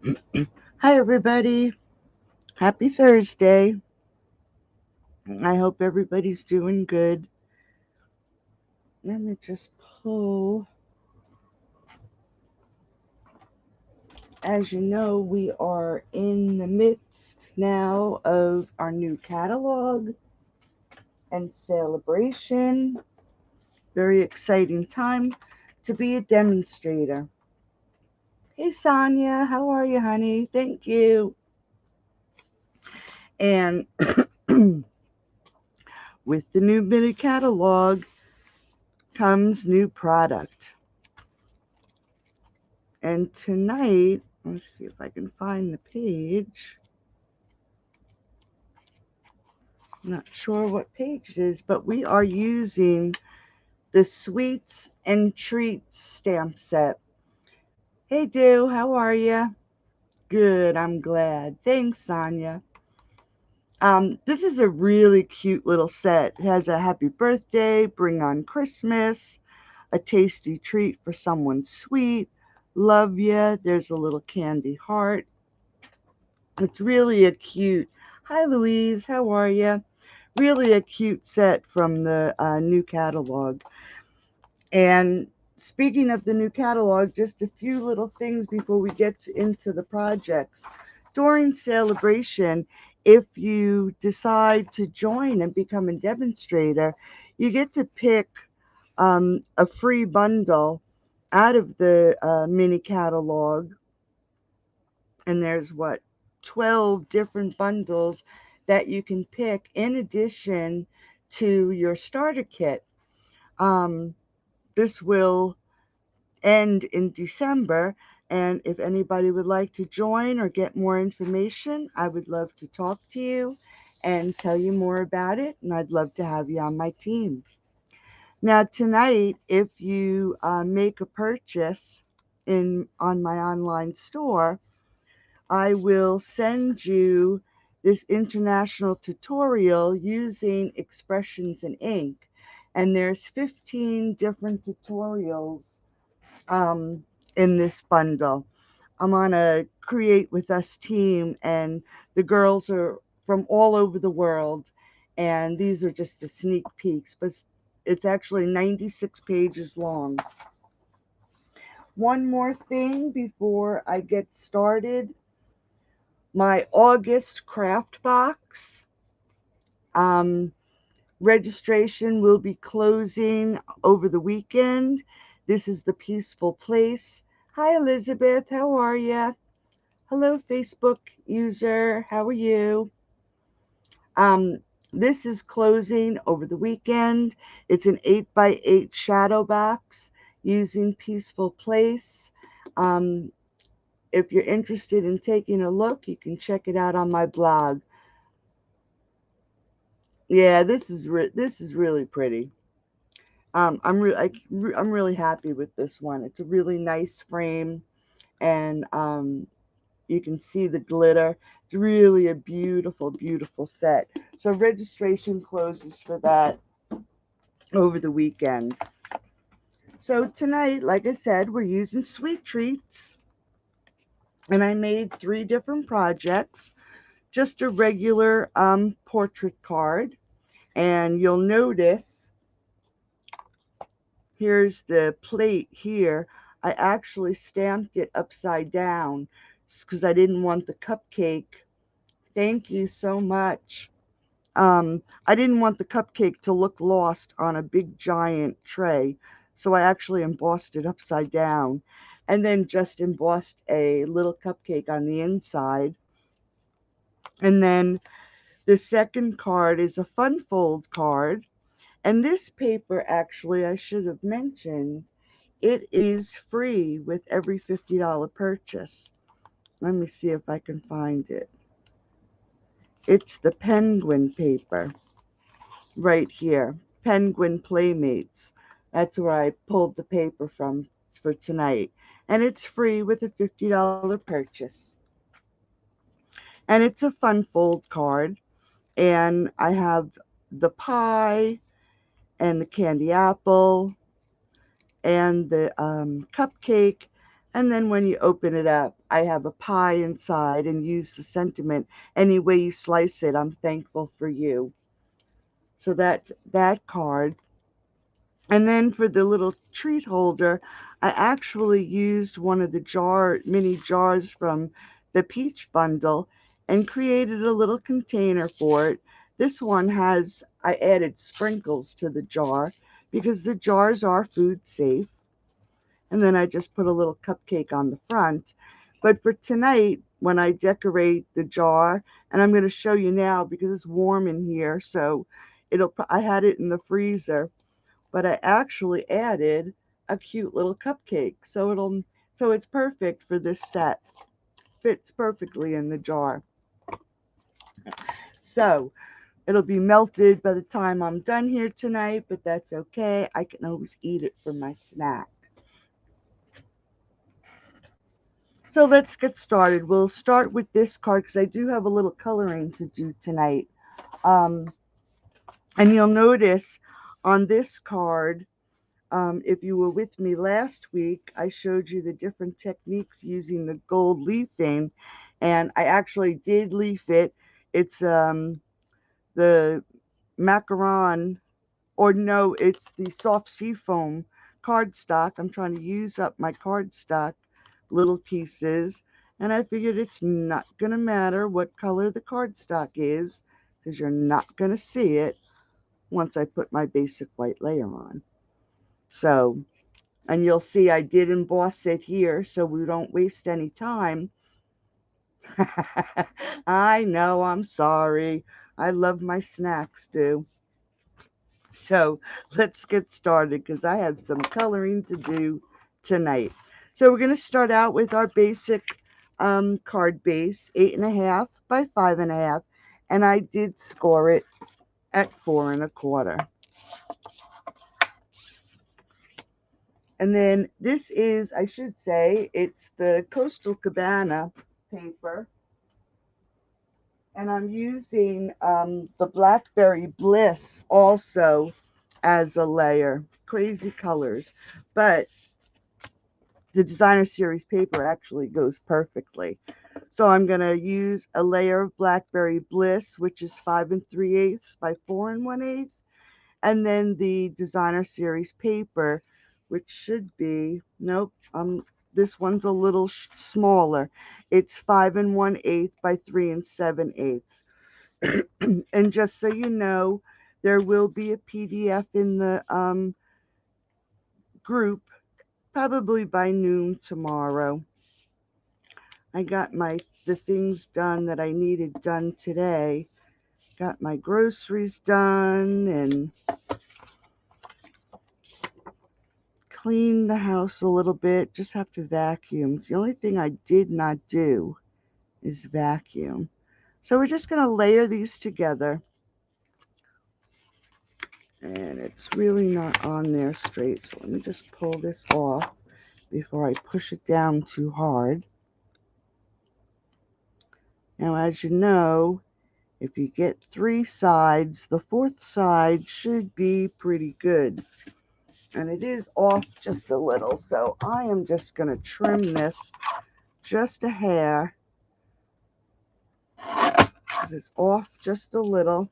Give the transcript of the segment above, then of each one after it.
Hi, everybody. Happy Thursday. I hope everybody's doing good. Let me just pull. As you know, we are in the midst now of our new catalog and celebration. Very exciting time to be a demonstrator. Hey, Sonia, how are you, honey? Thank you. And with the new mini catalog comes new product. And tonight, let's see if I can find the page. I'm not sure what page it is, but we are using the Sweets and Treats stamp set. Hey, Do, how are you? Good, I'm glad. Thanks, Sonia. This is a really cute little set. It has a happy birthday, bring on Christmas, a tasty treat for someone sweet, love ya. There's a little candy heart. It's really a cute. Hi, Louise. How are you? Really a cute set from the new catalog. And speaking of the new catalog, just a few little things before we get into the projects. During celebration, if you decide to join and become a demonstrator, you get to pick a free bundle out of the mini catalog, and there's what 12 different bundles that you can pick in addition to your starter kit. Um, this will end in December, and if anybody would like to join or get more information, I would love to talk to you and tell you more about it, and I'd love to have you on my team. Now, tonight, if you make a purchase in on my online store, I will send you this international tutorial using expressions in ink. And there's 15 different tutorials um, in this bundle. I'm on a Create With Us team, and the girls are from all over the world. And these are just the sneak peeks, but it's actually 96 pages long. One more thing before I get started. My August craft box. Um, Registration will be closing over the weekend. This is the Peaceful Place. Hi, Elizabeth. How are you? Hello, Facebook user. How are you? Um, this is closing over the weekend. It's an 8 by 8 shadow box using Peaceful Place. Um, if you're interested in taking a look, you can check it out on my blog. Yeah, this is really pretty. I'm really happy with this one. It's a really nice frame, and you can see the glitter. It's really a beautiful, beautiful set. So registration closes for that over the weekend. So tonight, like I said, we're using sweet treats, and I made 3 different projects. Just a regular portrait card, and you'll notice here's the plate here. I actually stamped it upside down because I didn't want the cupcake. Thank you so much. I didn't want the cupcake to look lost on a big giant tray, so I actually embossed it upside down and then just embossed a little cupcake on the inside. And then the second card is a fun fold card. And this paper, actually, I should have mentioned, it is free with every $50 purchase. Let me see if I can find it. It's the penguin paper right here. Penguin Playmates. That's where I pulled the paper from for tonight. And it's free with a $50 purchase. And it's a fun fold card. And I have the pie and the candy apple and the cupcake, And then when you open it up, I have a pie inside and use the sentiment. Any way you slice it, I'm thankful for you. So that's that card. And then for the little treat holder, I actually used one of the mini jars from the peach bundle and created a little container for it. This one I added sprinkles to the jar because the jars are food safe. And then I just put a little cupcake on the front. But for tonight, when I decorate the jar, and I'm going to show you now because it's warm in here, so I had it in the freezer, but I actually added a cute little cupcake. So it's perfect for this set. Fits perfectly in the jar. So it'll be melted by the time I'm done here tonight, but that's okay. I can always eat it for my snack. So let's get started. We'll start with this card because I do have a little coloring to do tonight. Um, and you'll notice on this card, if you were with me last week, I showed you the different techniques using the gold leafing, and I actually did leaf it. It's the macaron, or no, it's the soft seafoam cardstock. I'm trying to use up my cardstock little pieces, and I figured it's not going to matter what color the cardstock is because you're not going to see it once I put my basic white layer on. So, and you'll see I did emboss it here so we don't waste any time. I know, I'm sorry. I love my snacks, too. So let's get started because I have some coloring to do tonight. So we're going to start out with our basic card base, 8.5 by 5.5, and I did score it at 4.25. And then this is, I should say, it's the Coastal Cabana paper. And I'm using the Blackberry Bliss also as a layer. Crazy colors. But the designer series paper actually goes perfectly. So I'm going to use a layer of Blackberry Bliss, which is 5 3/8 by 4 1/8. And then the designer series paper, which should be, nope, this one's a little smaller. It's 5 1/8 by 3 7/8. And just so you know, there will be a PDF in the group probably by noon tomorrow. I got the things done that I needed done today. Got my groceries done and cleaned the house a little bit. Just have to vacuum. It's the only thing I did not do is vacuum. So we're just going to layer these together. And it's really not on there straight. So let me just pull this off before I push it down too hard. Now, as you know, if you get 3 sides, the 4th side should be pretty good. And it is off just a little, so I am just going to trim this just a hair. Because it's off just a little.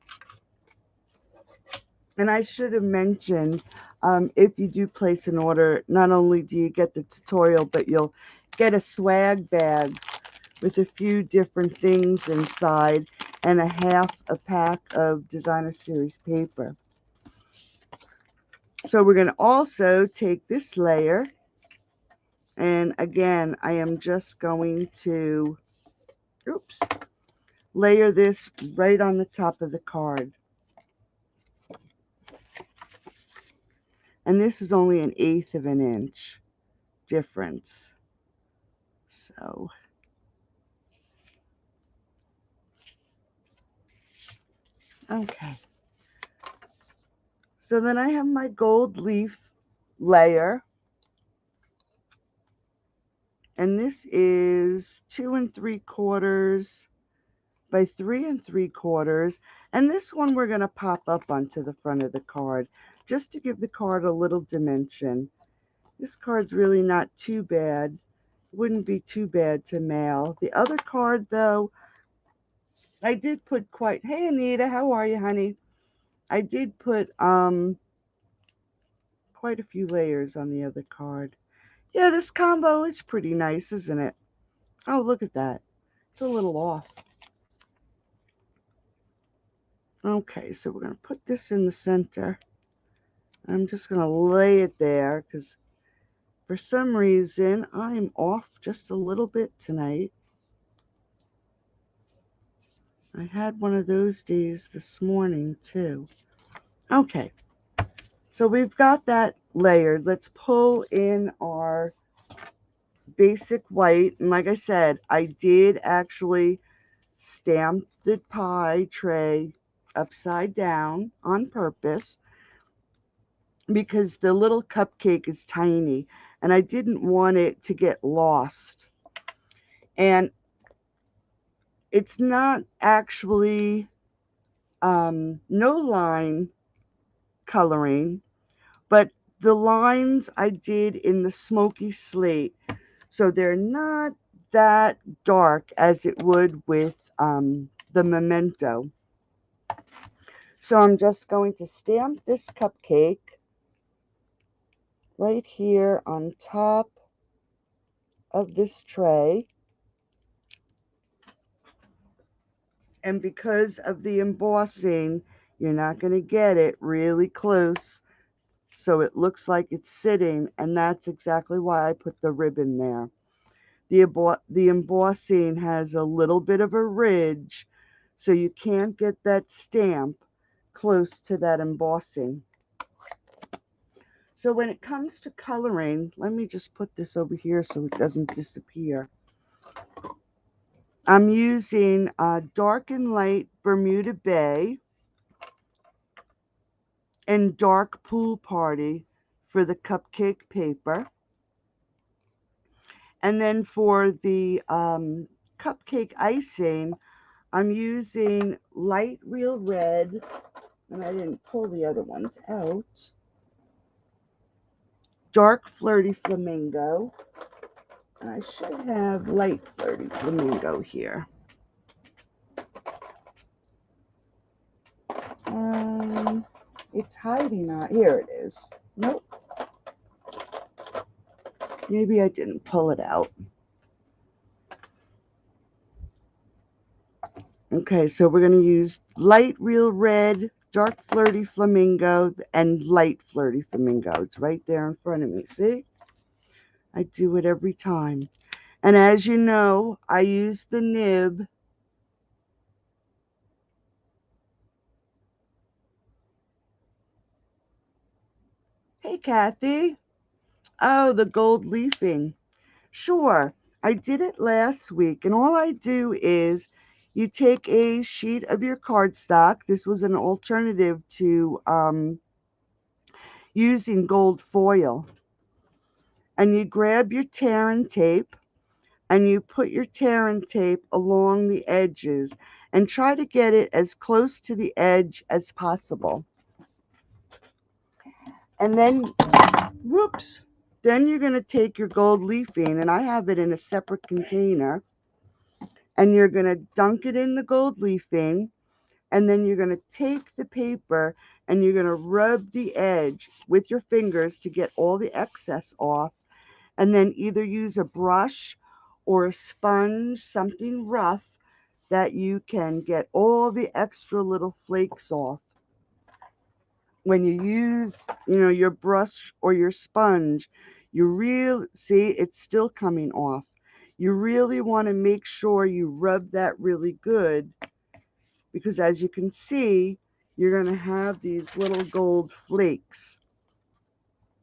And I should have mentioned, if you do place an order, not only do you get the tutorial, but you'll get a swag bag with a few different things inside and a half a pack of designer series paper. So we're going to also take this layer, and again, I am just going to, layer this right on the top of the card. And this is only 1/8 of an inch difference. So, okay. So then I have my gold leaf layer. And this is 2 3/4 by 3 3/4. And this one we're going to pop up onto the front of the card just to give the card a little dimension. This card's really not too bad. Wouldn't be too bad to mail. The other card, though, I did put quite, hey Anita, how are you, honey? I did put quite a few layers on the other card. Yeah, this combo is pretty nice, isn't it? Oh, look at that. It's a little off. Okay, so we're going to put this in the center. I'm just going to lay it there because for some reason I'm off just a little bit tonight. I had one of those days this morning too. Okay, so we've got that layered. Let's pull in our basic white. And like I said, I did actually stamp the pie tray upside down on purpose because the little cupcake is tiny and I didn't want it to get lost. And it's not actually no line coloring, but the lines I did in the smoky slate. So they're not that dark as it would with the Memento. So I'm just going to stamp this cupcake right here on top of this tray. And because of the embossing, you're not going to get it really close so it looks like it's sitting, and that's exactly why I put the ribbon there. The embossing has a little bit of a ridge, so you can't get that stamp close to that embossing. So when it comes to coloring, let me just put this over here so it doesn't disappear. I'm using dark and light Bermuda Bay and dark Pool Party for the cupcake paper. And then for the cupcake icing, I'm using light real red, and I didn't pull the other ones out. Dark Flirty Flamingo, and I should have light Flirty Flamingo here. It's hiding out. Here it is. Nope. Maybe I didn't pull it out. Okay, so we're going to use light real red, dark Flirty Flamingo, and light Flirty Flamingo. It's right there in front of me. See? I do it every time. And as you know, I use the nib. Hey, Kathy. Oh, the gold leafing. Sure. I did it last week. And all I do is you take a sheet of your cardstock. This was an alternative to using gold foil. And you grab your tear and tape and you put your tear and tape along the edges and try to get it as close to the edge as possible. And then, whoops, then you're going to take your gold leafing, and I have it in a separate container, and you're going to dunk it in the gold leafing, and then you're going to take the paper and you're going to rub the edge with your fingers to get all the excess off, and then either use a brush or a sponge, something rough, that you can get all the extra little flakes off. When you use, your brush or your sponge, you really see it's still coming off. You really want to make sure you rub that really good, because as you can see, you're going to have these little gold flakes.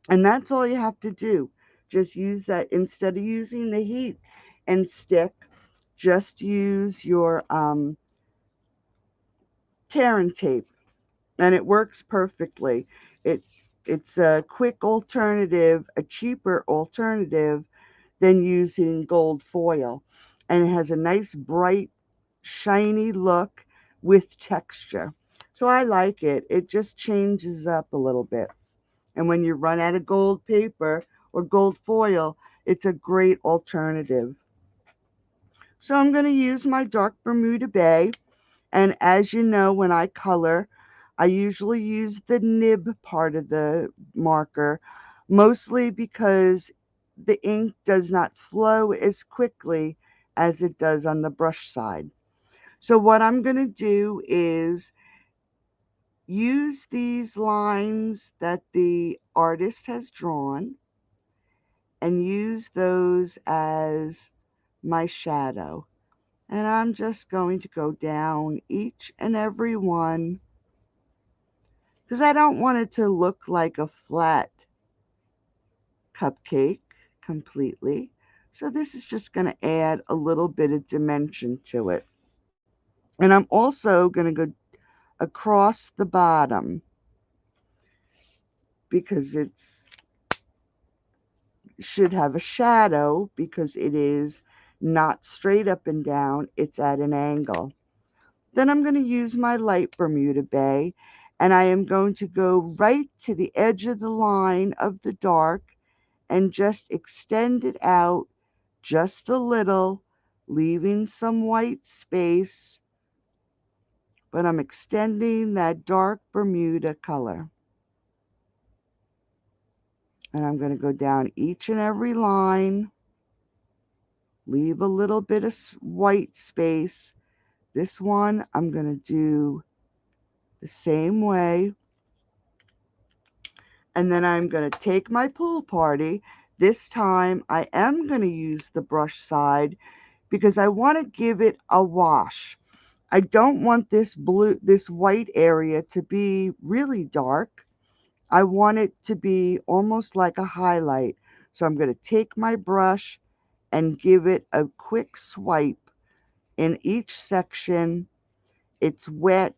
And that's all you have to do. Just use that, instead of using the heat and stick, just use your tear and tape, and it works perfectly. It's a quick alternative, a cheaper alternative than using gold foil, and it has a nice bright shiny look with texture. So I like it. It just changes up a little bit. And when you run out of gold paper or gold foil, It's a great alternative. So I'm going to use my dark Bermuda Bay. And as you know, when I color, I usually use the nib part of the marker, mostly because the ink does not flow as quickly as it does on the brush side. So what I'm going to do is use these lines that the artist has drawn and use those as my shadow. And I'm just going to go down each and every one because I don't want it to look like a flat cupcake completely. So this is just going to add a little bit of dimension to it. And I'm also going to go across the bottom because it's should have a shadow because it is not straight up and down, it's at an angle. Then I'm going to use my light Bermuda Bay and I am going to go right to the edge of the line of the dark and just extend it out just a little, leaving some white space, but I'm extending that dark Bermuda color. And I'm going to go down each and every line, leave a little bit of white space. This one I'm going to do the same way. And then I'm going to take my pool party. This time I am going to use the brush side because I want to give it a wash. I don't want this white area to be really dark. I want it to be almost like a highlight. So I'm going to take my brush and give it a quick swipe in each section. It's wet.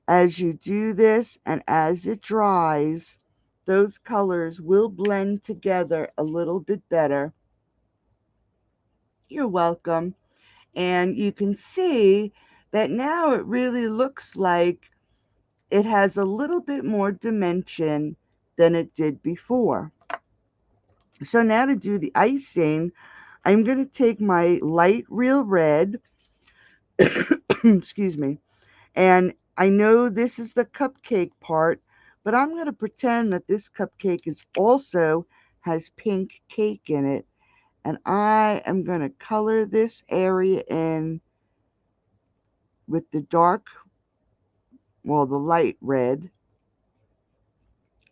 As you do this and as it dries, those colors will blend together a little bit better. You're welcome. And you can see that now it really looks like it has a little bit more dimension than it did before. So now to do the icing, I'm going to take my light real red, excuse me, and I know this is the cupcake part, but I'm going to pretend that this cupcake is also has pink cake in it. And I am going to color this area in with the dark, well, the light red,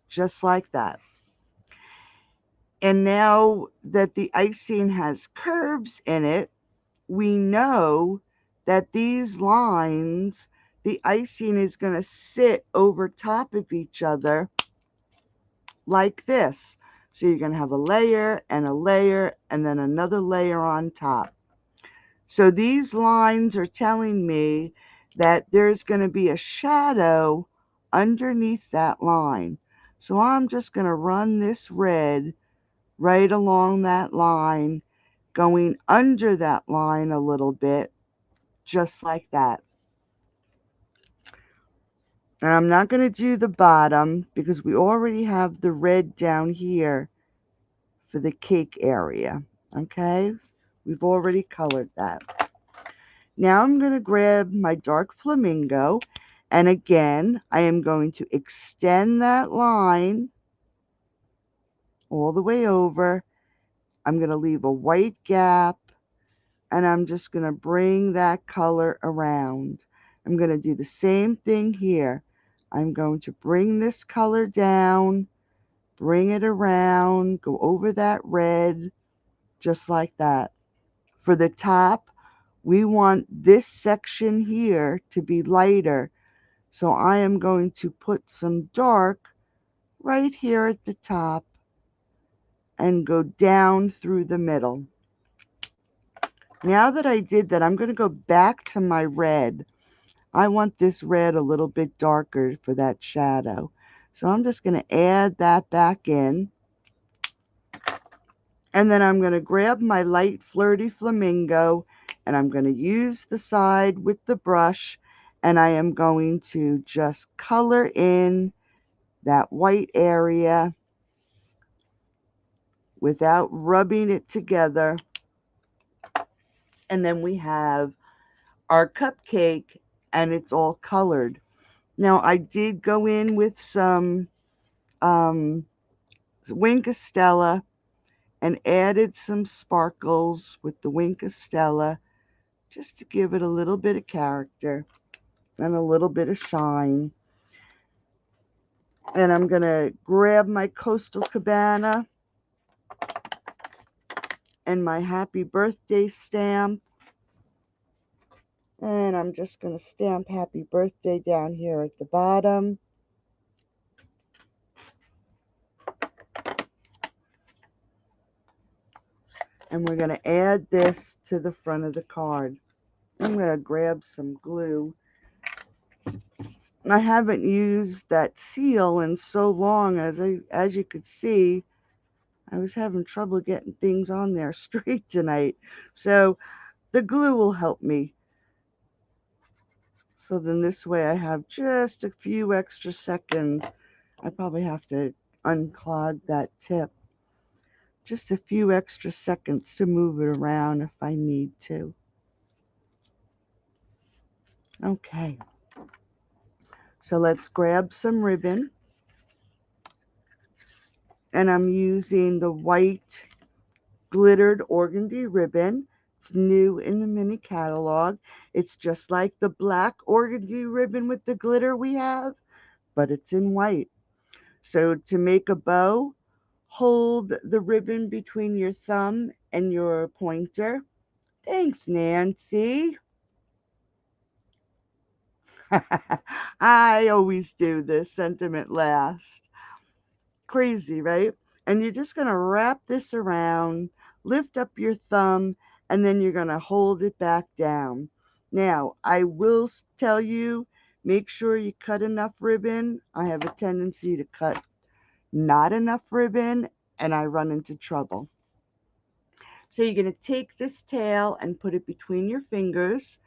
just like that. And now that the icing has curves in it, we know that these lines, the icing is going to sit over top of each other like this. So you're going to have a layer and then another layer on top. So these lines are telling me that there's going to be a shadow underneath that line. So I'm just going to run this red right along that line, going under that line a little bit, just like that. And I'm not going to do the bottom because we already have the red down here for the cake area. Okay, we've already colored that. Now I'm going to grab my dark flamingo, and again I am going to extend that line all the way over. I'm going to leave a white gap, and I'm just going to bring that color around. I'm going to do the same thing here. I'm going to bring this color down, bring it around, go over that red, just like that. For the top, we want this section here to be lighter. So I am going to put some dark right here at the top and go down through the middle. Now that I did that, I'm going to go back to my red. I want this red a little bit darker for that shadow. So I'm just going to add that back in. And then I'm going to grab my light flirty flamingo and I'm going to use the side with the brush and I am going to just color in that white area without rubbing it together. And then we have our cupcake, and it's all colored. Now, I did go in with some Winkostella and added some sparkles with the Winkostella just to give it a little bit of character and a little bit of shine. And I'm going to grab my Coastal Cabana and my happy birthday stamp. And I'm just going to stamp happy birthday down here at the bottom. And we're going to add this to the front of the card. I'm going to grab some glue. I haven't used that seal in so long, as you could see. I was having trouble getting things on there straight tonight. So the glue will help me. So then this way I have just a few extra seconds. I probably have to unclog that tip. Just a few extra seconds to move it around if I need to. Okay. So let's grab some ribbon. And I'm using the white glittered organdy ribbon. It's new in the mini catalog. It's just like the black organdy ribbon with the glitter we have, but it's in white. So to make a bow, hold the ribbon between your thumb and your pointer. Thanks, Nancy. I always do this sentiment last. Crazy, right? And you're just going to wrap this around, lift up your thumb, and then you're going to hold it back down. Now, I will tell you, make sure you cut enough ribbon. I have a tendency to cut not enough ribbon, and I run into trouble. So you're going to take this tail and put it between your fingers.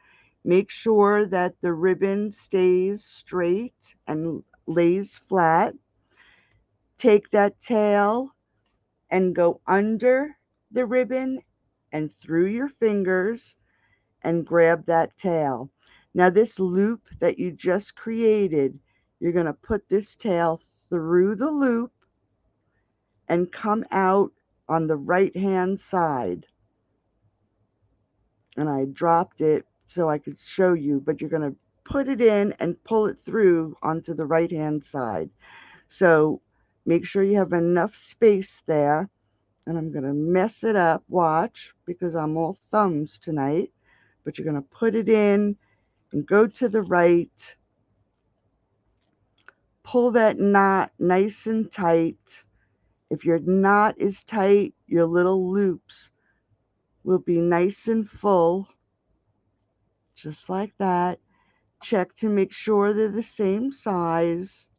Make sure that the ribbon stays straight and lays flat. Take that tail and go under the ribbon and through your fingers and grab that tail. Now this loop that you just created, you're going to put this tail through the loop and come out on the right hand side. And I dropped it so I could show you, but you're going to put it in and pull it through onto the right hand side. So make sure you have enough space there. And I'm going to mess it up, watch, because I'm all thumbs tonight. But you're going to put it in and go to the right. Pull that knot nice and tight. If your knot is tight, your little loops will be nice and full, just like that. Check to make sure they're the same size.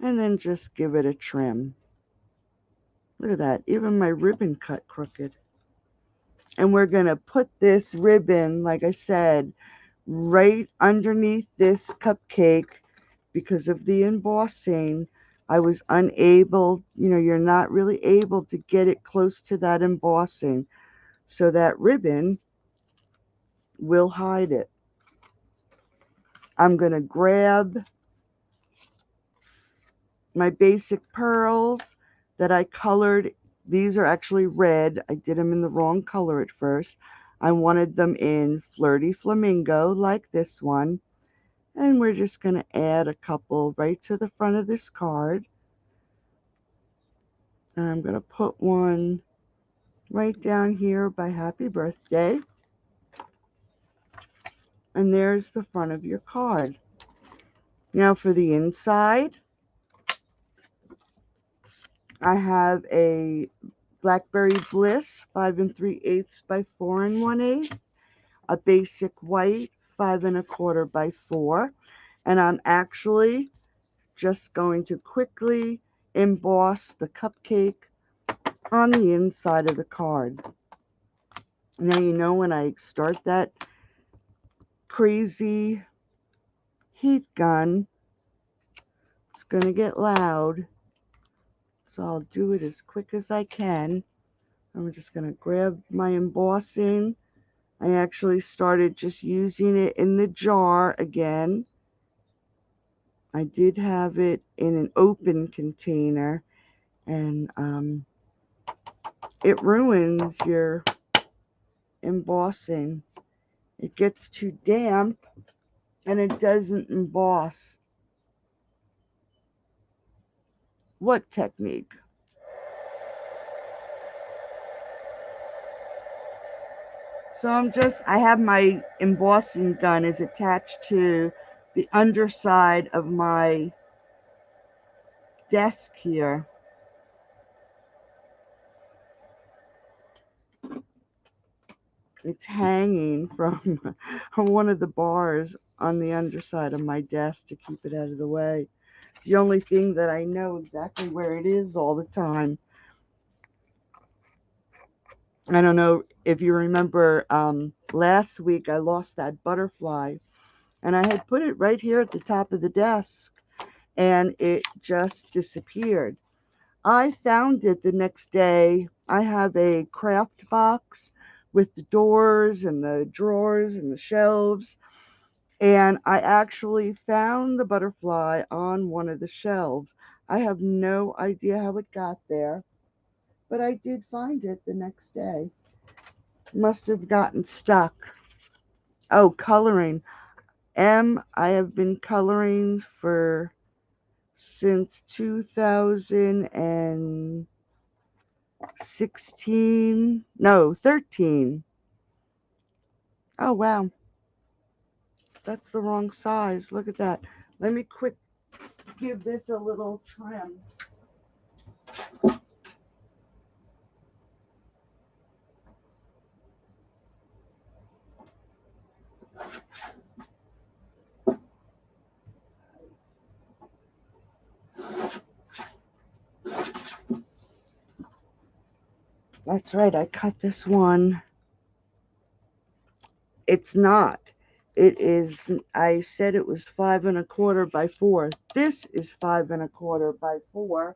And then just give it a trim. Look at that, even my ribbon cut crooked. And we're going to put this ribbon, like I said, right underneath this cupcake. Because of the embossing, I was unable, you're not really able to get it close to that embossing. So that ribbon will hide it. I'm going to grab my basic pearls that I colored. These are actually red. I did them in the wrong color at first. I wanted them in Flirty Flamingo like this one. And we're just going to add a couple right to the front of this card. And I'm going to put one right down here by Happy Birthday. And there's the front of your card. Now for the inside, I have a Blackberry Bliss 5 3/8 by 4 1/8, a basic white 5 1/4 by 4, and I'm actually just going to quickly emboss the cupcake on the inside of the card. Now when I start that crazy heat gun, it's going to get loud. So I'll do it as quick as I can. I'm just going to grab my embossing. I actually started just using it in the jar again. I did have it in an open container, and it ruins your embossing. It gets too damp and it doesn't emboss. What technique? So I have my embossing gun is attached to the underside of my desk here. It's hanging from one of the bars on the underside of my desk to keep it out of the way. It's the only thing that I know exactly where it is all the time. I don't know if you remember, last week I lost that butterfly, and I had put it right here at the top of the desk, and it just disappeared. I found it the next day. I have a craft box with the doors and the drawers and the shelves, and I actually found the butterfly on one of the shelves. I have no idea how it got there, but I did find it the next day. Must have gotten stuck. Oh, coloring. I have been coloring for since 2016. No, 13. Oh, wow. That's the wrong size. Look at that. Let me quick give this a little trim. That's right. I cut this one. It's not. It is, I said it was 5 1/4 by 4. This is 5 1/4 by 4.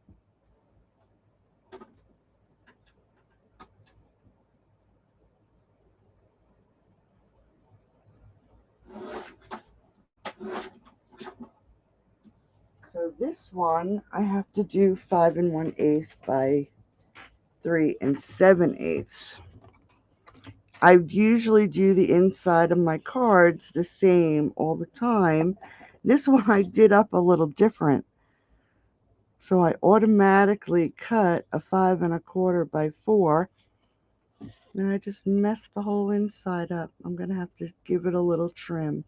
So this one, I have to do 5 1/8 by 3 7/8. I usually do the inside of my cards the same all the time. This one I did up a little different. So I automatically cut a 5 1/4 by 4. And I just messed the whole inside up. I'm going to have to give it a little trim.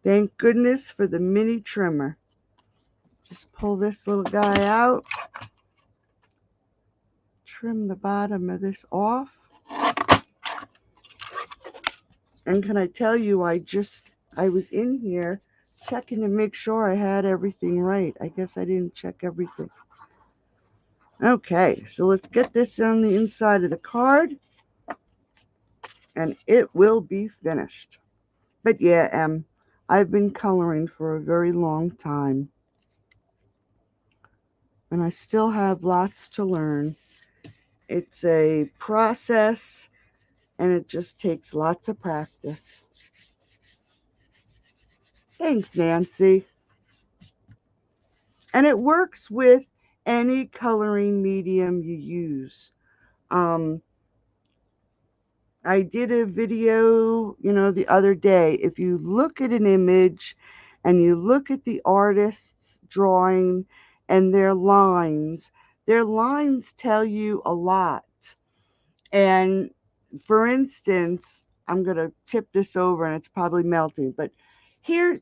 Thank goodness for the mini trimmer. Just pull this little guy out. Trim the bottom of this off. And can I tell you, I was in here checking to make sure I had everything right. I guess I didn't check everything. Okay, so let's get this on the inside of the card, and it will be finished. But yeah, I've been coloring for a very long time, and I still have lots to learn. It's a process, and it just takes lots of practice. Thanks, Nancy. And it works with any coloring medium you use. Um, I did a video, the other day. If you look at an image and you look at the artist's drawing and their lines tell you a lot. And for instance, I'm going to tip this over and it's probably melting, but here's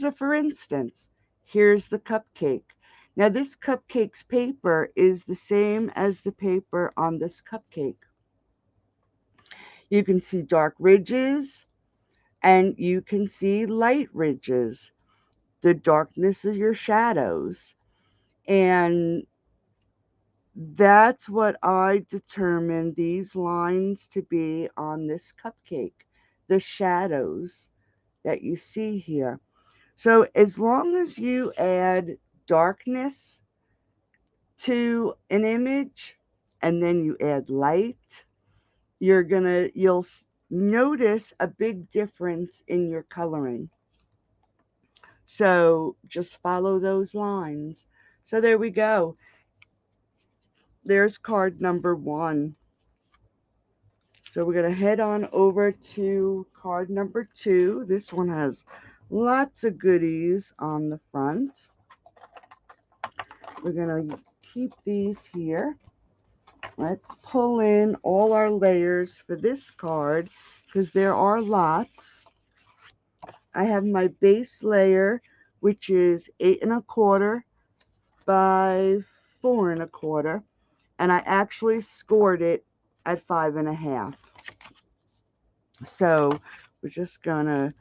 a for instance. Here's the cupcake. Now this cupcake's paper is the same as the paper on this cupcake. You can see dark ridges and you can see light ridges, the darkness of your shadows. And that's what I determined these lines to be on this cupcake, the shadows that you see here. So as long as you add darkness to an image and then you add light, you'll notice a big difference in your coloring. So just follow those lines. So there we go. There's card number 1. So we're going to head on over to card number 2. This one has lots of goodies on the front. We're going to keep these here. Let's pull in all our layers for this card because there are lots. I have my base layer, which is 8 1/4 by 4 1/4, and I actually scored it at 5 1/2. So we're just gonna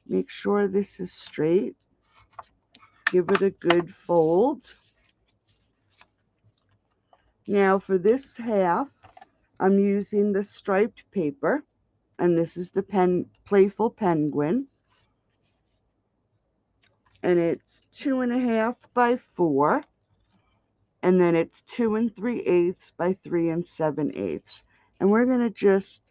make sure this is straight. Give it a good fold. Now for this half, I'm using the striped paper, and this is the Playful Penguin, and it's 2 1/2 by 4, and then it's 2 3/8 by 3 7/8. And we're gonna just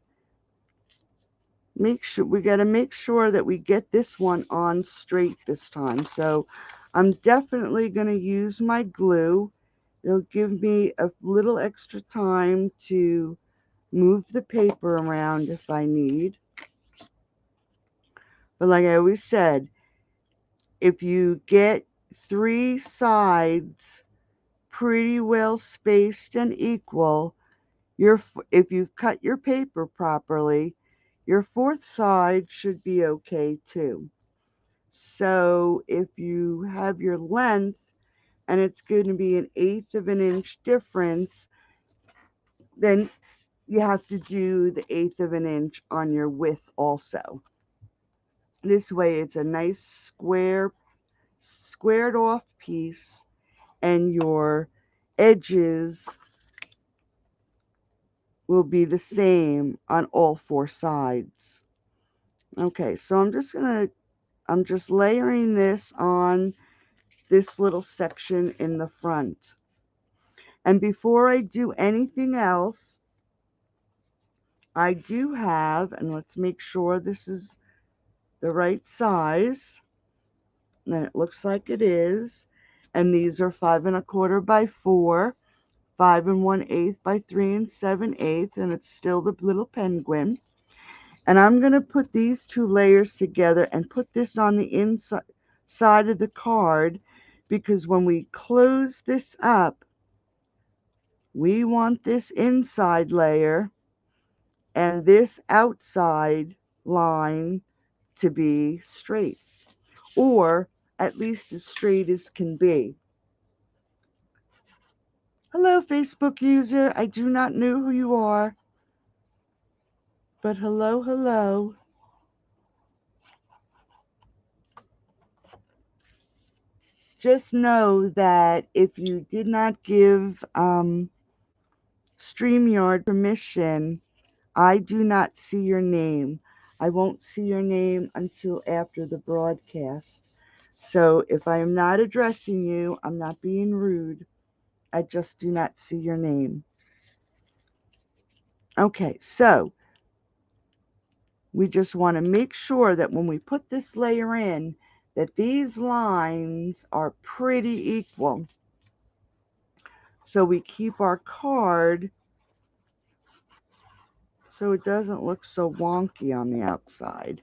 make sure that we get this one on straight this time. So I'm definitely going to use my glue. It'll give me a little extra time to move the paper around if I need. But like I always said, if you get 3 sides pretty well spaced and equal, if you've cut your paper properly, your 4th side should be okay too. So if you have your length and it's going to be 1/8 of an inch difference, then you have to do the 1/8 of an inch on your width also. This way it's a nice squared off piece, and your edges will be the same on all 4 sides. Okay, so I'm just layering this on this little section in the front. And before I do anything else, I do have, and let's make sure this is the right size, and it looks like it is, and these are 5 1/4 by 4, 5 1/8 by 3 7/8, and it's still the little penguin. And I'm going to put these 2 layers together and put this on the inside of the card, because when we close this up, we want this inside layer and this outside line to be straight, or at least as straight as can be. Hello, Facebook user. I do not know who you are, but hello, hello. Just know that if you did not give StreamYard permission, I do not see your name. I won't see your name until after the broadcast. So if I am not addressing you, I'm not being rude. I just do not see your name. Okay, so we just want to make sure that when we put this layer in, that these lines are pretty equal, so we keep our card so it doesn't look so wonky on the outside.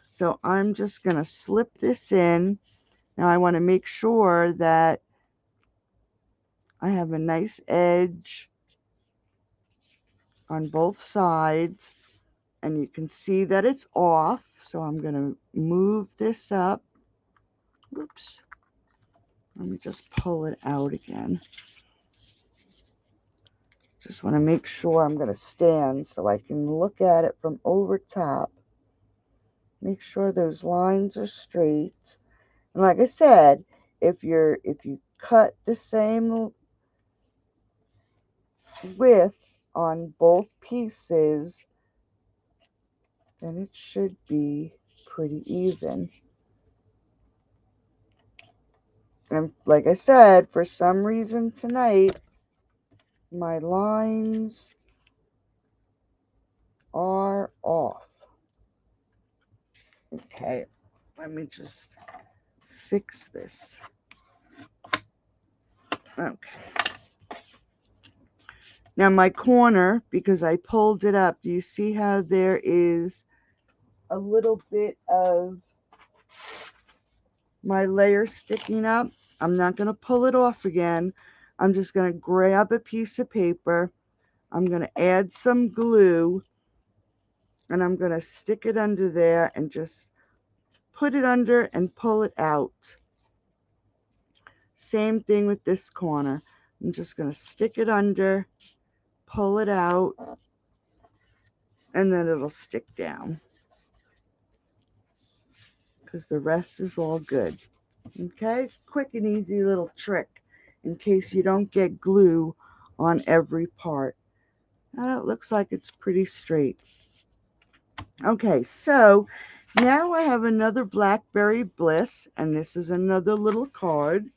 So I'm just going to slip this in. Now I want to make sure that I have a nice edge on both sides, and you can see that it's off. So I'm going to move this up. Oops. Let me just pull it out again. Just want to make sure I'm going to stand so I can look at it from over top. Make sure those lines are straight. And like I said, if you cut the same width on both pieces, then it should be pretty even. And like I said, for some reason tonight, my lines are off. Okay, let me just fix this. Okay. Now my corner, because I pulled it up, do you see how there is a little bit of my layer sticking up? I'm not going to pull it off again. I'm just going to grab a piece of paper. I'm going to add some glue, and I'm going to stick it under there and just put it under and pull it out. Same thing with this corner. I'm just going to stick it under, pull it out, and then it'll stick down, because the rest is all good. Okay, quick and easy little trick in case you don't get glue on every part. It looks like it's pretty straight. Okay, so now I have another Blackberry Bliss, and this is another little card,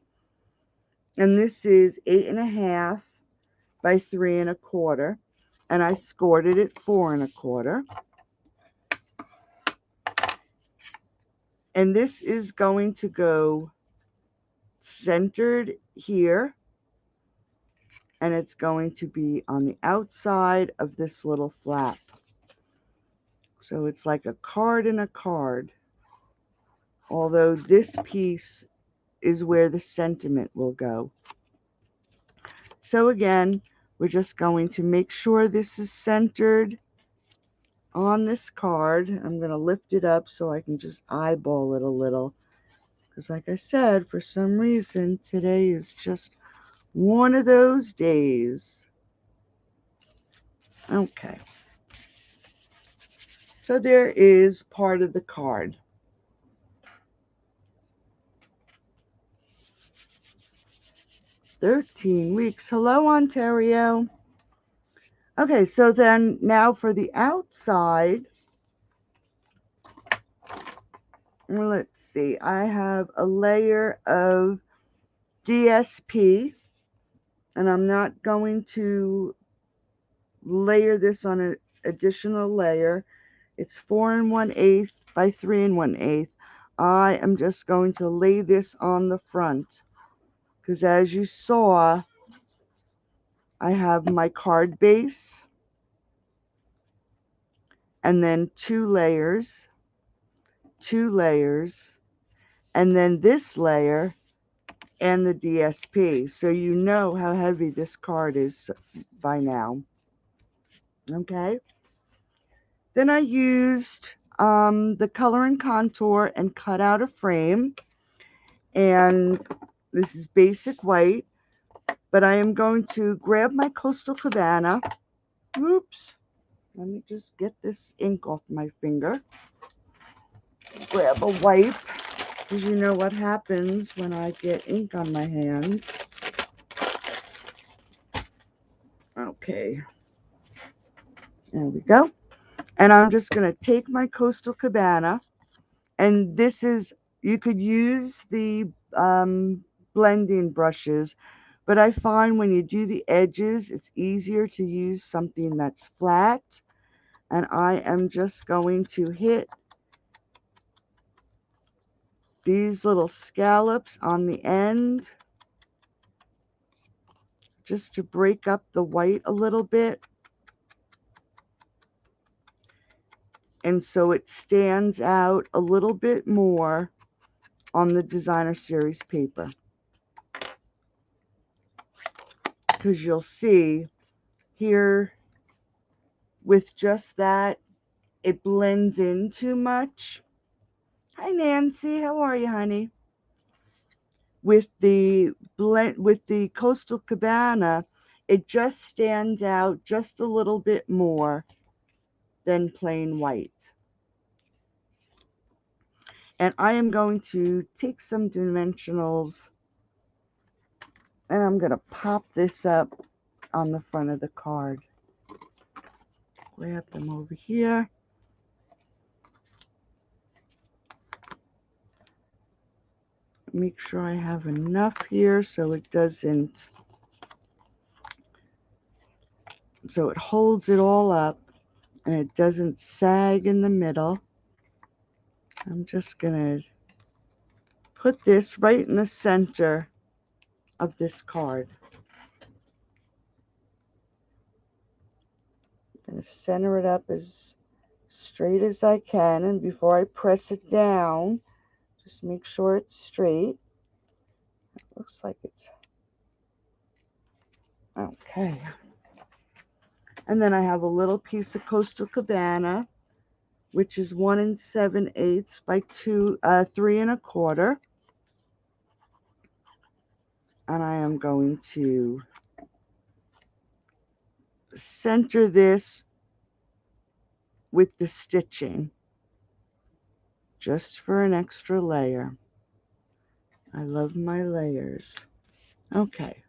and this is 8.5 by 3.25, and I scored it at 4.25. And this is going to go centered here, and it's going to be on the outside of this little flap. So it's like a card in a card, although this piece is where the sentiment will go. So again, we're just going to make sure this is centered on this card. I'm going to lift it up so I can just eyeball it a little, because like I said, for some reason today is just one of those days. Okay, so there is part of the card. "13 weeks. Hello, Ontario." Okay, so then now for the outside, let's see, I have a layer of DSP, and I'm not going to layer this on an additional layer. It's 4 1/8 by 3 1/8. I am just going to lay this on the front, because as you saw, I have my card base, and then 2 layers, and then this layer and the DSP. So you know how heavy this card is by now. Okay. Then I used the color and contour and cut out a frame. And this is basic white, but I am going to grab my Coastal Cabana. Oops. Let me just get this ink off my finger. Grab a wipe, because you know what happens when I get ink on my hands. Okay. There we go. And I'm just going to take my Coastal Cabana, and this is, you could use the blending brushes, but I find when you do the edges, it's easier to use something that's flat. And I am just going to hit these little scallops on the end, just to break up the white a little bit, and so it stands out a little bit more on the designer series paper. Because you'll see here, with just that, it blends in too much. Hi Nancy, how are you, honey? With the Coastal Cabana, it just stands out just a little bit more than plain white. And I am going to take some dimensionals, and I'm going to pop this up on the front of the card. Grab them over here. Make sure I have enough here so it doesn't, so it holds it all up and it doesn't sag in the middle. I'm just going to put this right in the center of this card. I'm going to center it up as straight as I can, and before I press it down, just make sure it's straight. It looks like it's okay. And then I have a little piece of Coastal Cabana, which is 1 7/8 by 3 1/4. And I am going to center this with the stitching just for an extra layer. I love my layers. Okay,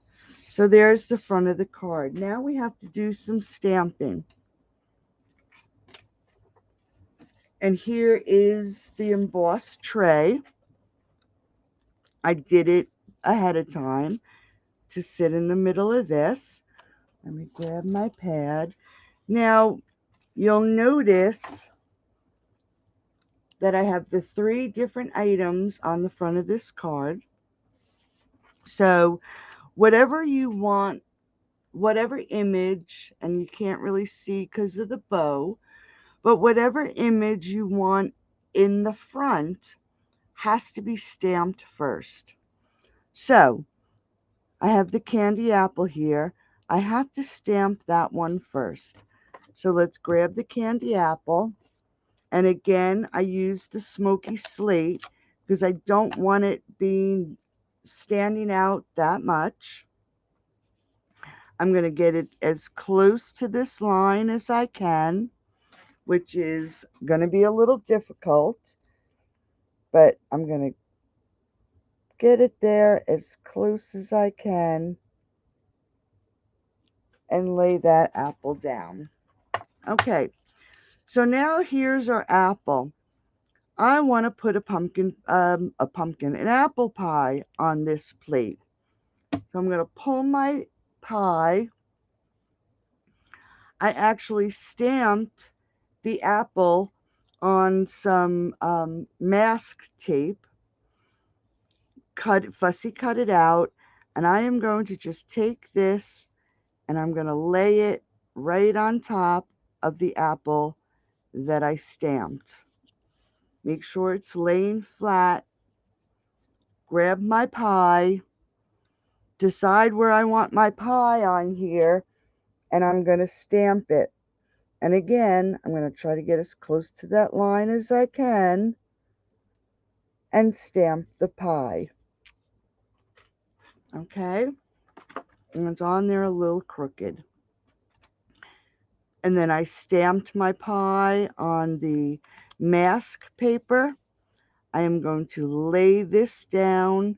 so there's the front of the card. Now we have to do some stamping. And here is the embossed tray. I did it ahead of time to sit in the middle of this. Let me grab my pad. Now, you'll notice that I have the 3 different items on the front of this card. So, whatever you want, whatever image, and you can't really see because of the bow, but whatever image you want in the front has to be stamped first. So, I have the candy apple here. I have to stamp that one first. So let's grab the candy apple. And again, I use the smoky slate because I don't want it being standing out that much. I'm going to get it as close to this line as I can, which is going to be a little difficult, but I'm going to get it there as close as I can and lay that apple down. Okay, so now here's our apple. I want to put an apple pie on this plate. So I'm going to pull my pie. I actually stamped the apple on some mask tape, fussy cut it out, and I am going to just take this and I'm going to lay it right on top of the apple that I stamped. Make sure it's laying flat. Grab my pie, decide where I want my pie on here, and I'm going to stamp it. And again, I'm going to try to get as close to that line as I can and stamp the pie. Okay? And it's on there a little crooked. And then I stamped my pie on the mask paper. I am going to lay this down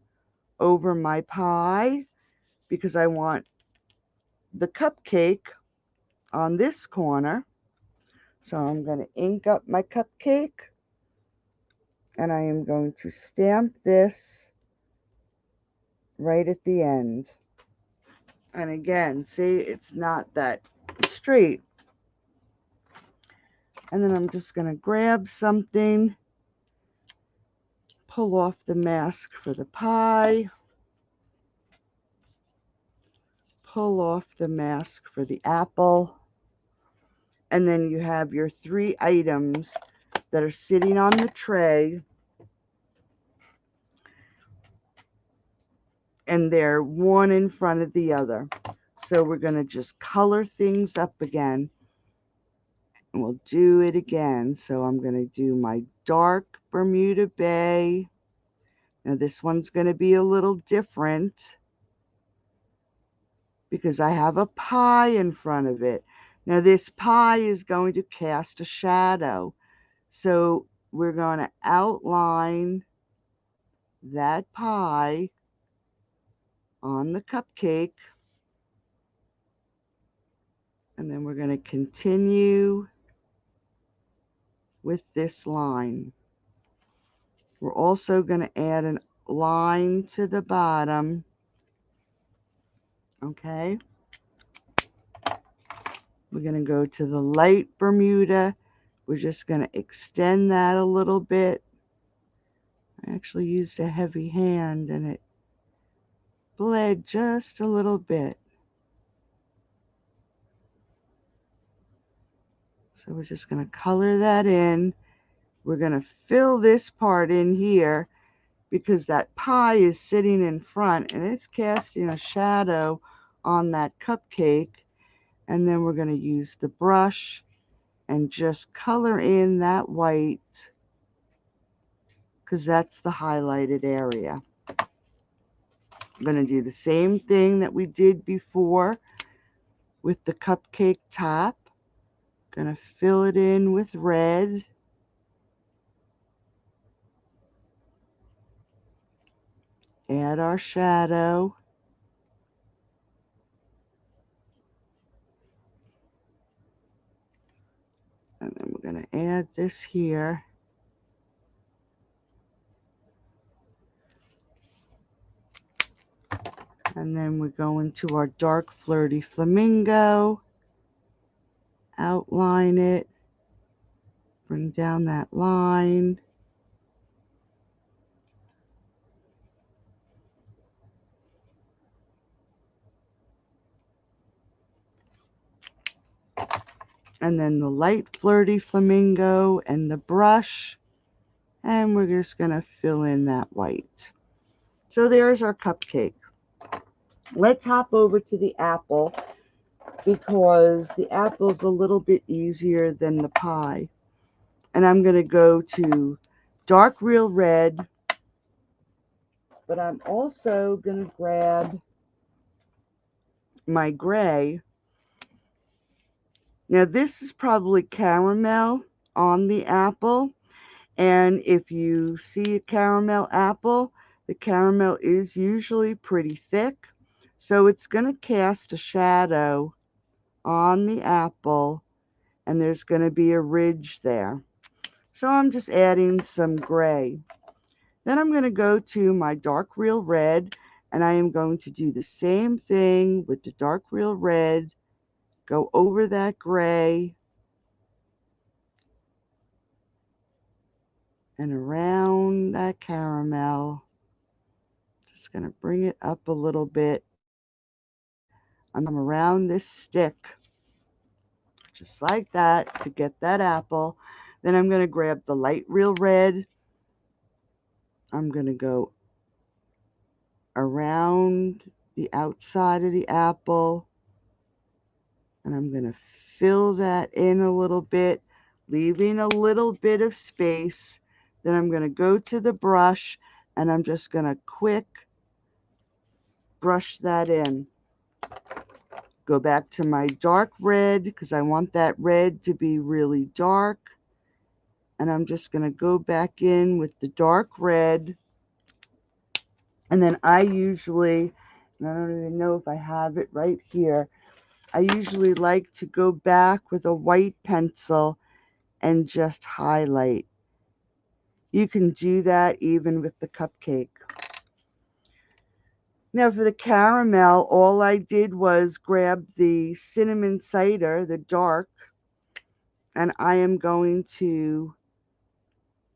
over my pie because I want the cupcake on this corner. So I'm going to ink up my cupcake and I am going to stamp this right at the end. And again, see, it's not that straight. And then I'm just going to grab something, pull off the mask for the pie, pull off the mask for the apple, and then you have your 3 items that are sitting on the tray, and they're one in front of the other. So we're going to just color things up again. And we'll do it again. So I'm going to do my dark Bermuda Bay. Now this one's going to be a little different because I have a pie in front of it. Now this pie is going to cast a shadow. So we're going to outline that pie on the cupcake. And then we're going to continue with this line. We're also going to add line to the bottom. Okay. We're going to go to the light Bermuda. We're just going to extend that a little bit. I actually used a heavy hand and it bled just a little bit. So we're just going to color that in. We're going to fill this part in here because that pie is sitting in front and it's casting a shadow on that cupcake. And then we're going to use the brush and just color in that white because that's the highlighted area. I'm going to do the same thing that we did before with the cupcake top. Going to fill it in with red. Add our shadow. And then we're going to add this here. And then we go into our dark flirty flamingo. Outline it. Bring down that line. And then the light flirty flamingo and the brush. And we're just going to fill in that white. So there's our cupcake. Let's hop over to the apple because the apple's a little bit easier than the pie. And I'm going to go to dark real red, but I'm also going to grab my gray. Now this is probably caramel on the apple, and if you see a caramel apple, the caramel is usually pretty thick, so it's going to cast a shadow on the apple, and there's going to be a ridge there. So I'm just adding some gray. Then I'm going to go to my dark real red, and I am going to do the same thing with the dark real red. Go over that gray and around that caramel. Just going to bring it up a little bit. I'm around this stick, just like that, to get that apple. Then I'm going to grab the light real red. I'm going to go around the outside of the apple, and I'm going to fill that in a little bit, leaving a little bit of space. Then I'm going to go to the brush, and I'm just going to quick brush that in. Go back to my dark red because I want that red to be really dark. And I'm just going to go back in with the dark red. And then I usually, and I don't even know if I have it right here, I usually like to go back with a white pencil and just highlight. You can do that even with the cupcake. Now for the caramel, all I did was grab the cinnamon cider, the dark, and I am going to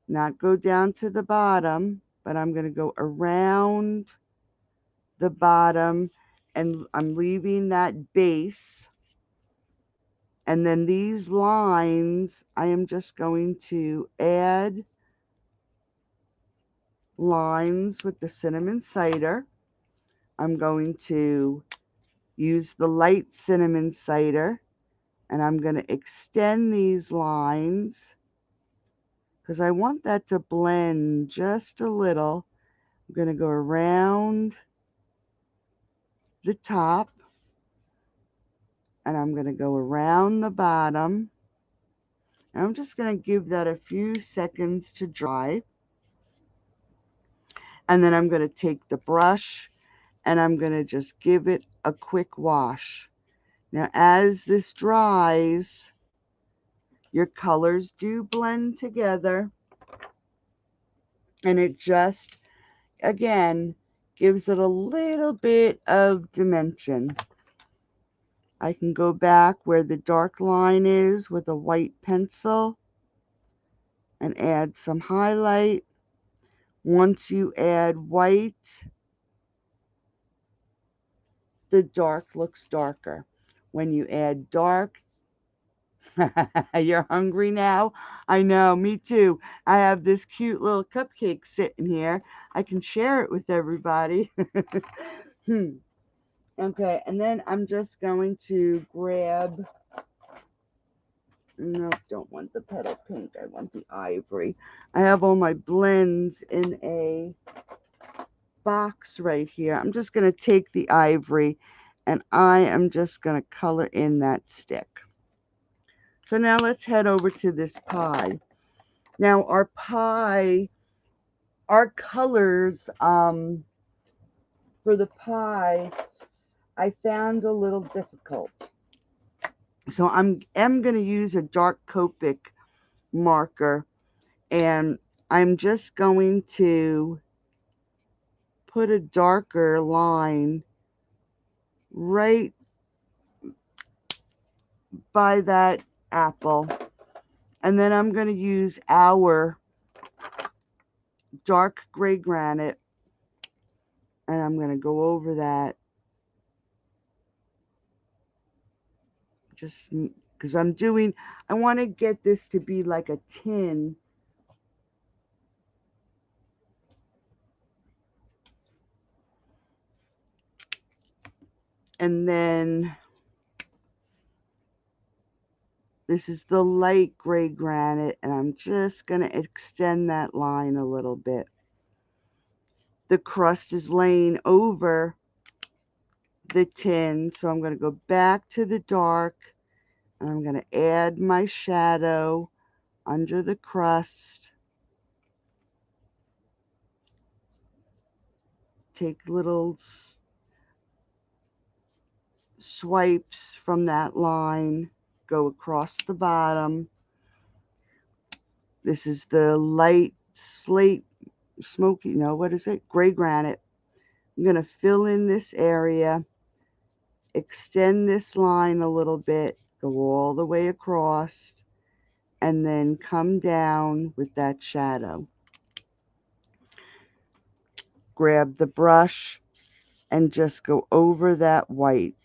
not go down to the bottom, but I'm going to go around the bottom, and I'm leaving that base. And then these lines, I am just going to add lines with the cinnamon cider. I'm going to use the light cinnamon cider, and I'm going to extend these lines because I want that to blend just a little. I'm going to go around the top, and I'm going to go around the bottom. And I'm just going to give that a few seconds to dry. And then I'm going to take the brush and I'm going to just give it a quick wash. Now as this dries, your colors do blend together, and it just again, gives it a little bit of dimension. I can go back where the dark line is with a white pencil and add some highlight. Once you add white, the dark looks darker. When you add dark, you're hungry now? I know, me too. I have this cute little cupcake sitting here. I can share it with everybody. Okay, and then I'm just going to grab, no, don't want the petal pink. I want the ivory. I have all my blends in a box right here. I'm just going to take the ivory and I am just going to color in that stick. So now let's head over to this pie. Now our pie, our colors for the pie, I found a little difficult. So am going to use a dark Copic marker, and I'm just going to put a darker line right by that apple. And then I'm going to use our dark gray granite, and I'm going to go over that just because I want to get this to be like a tin. And then this is the light gray granite, and I'm just going to extend that line a little bit. The crust is laying over the tin, so I'm going to go back to the dark, and I'm going to add my shadow under the crust. Take little swipes from that line, go across the bottom. This is the light slate, smoky, no, what is it? Gray granite. I'm going to fill in this area, extend this line a little bit, go all the way across, and then come down with that shadow. Grab the brush and just go over that white.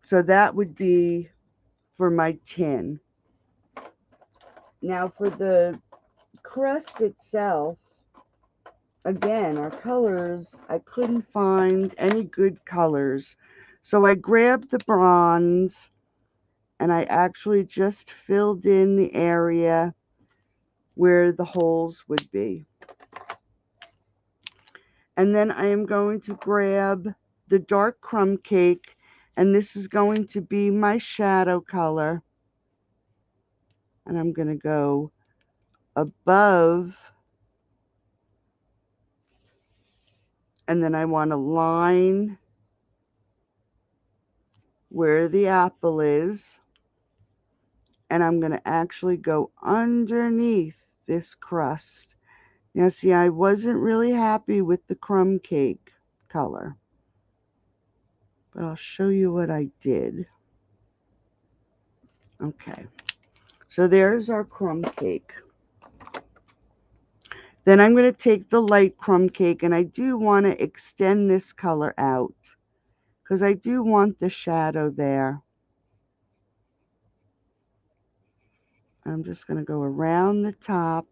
So that would be for my tin. Now for the crust itself, again, our colors, I couldn't find any good colors. So I grabbed the bronze and I actually just filled in the area where the holes would be. And then I am going to grab the dark crumb cake, and this is going to be my shadow color. And I'm going to go above, and then I want to line where the apple is, and I'm going to actually go underneath this crust. Now see, I wasn't really happy with the crumb cake color, but I'll show you what I did. Okay, so there's our crumb cake. Then I'm going to take the light crumb cake, and I do want to extend this color out because I do want the shadow there. I'm just going to go around the top.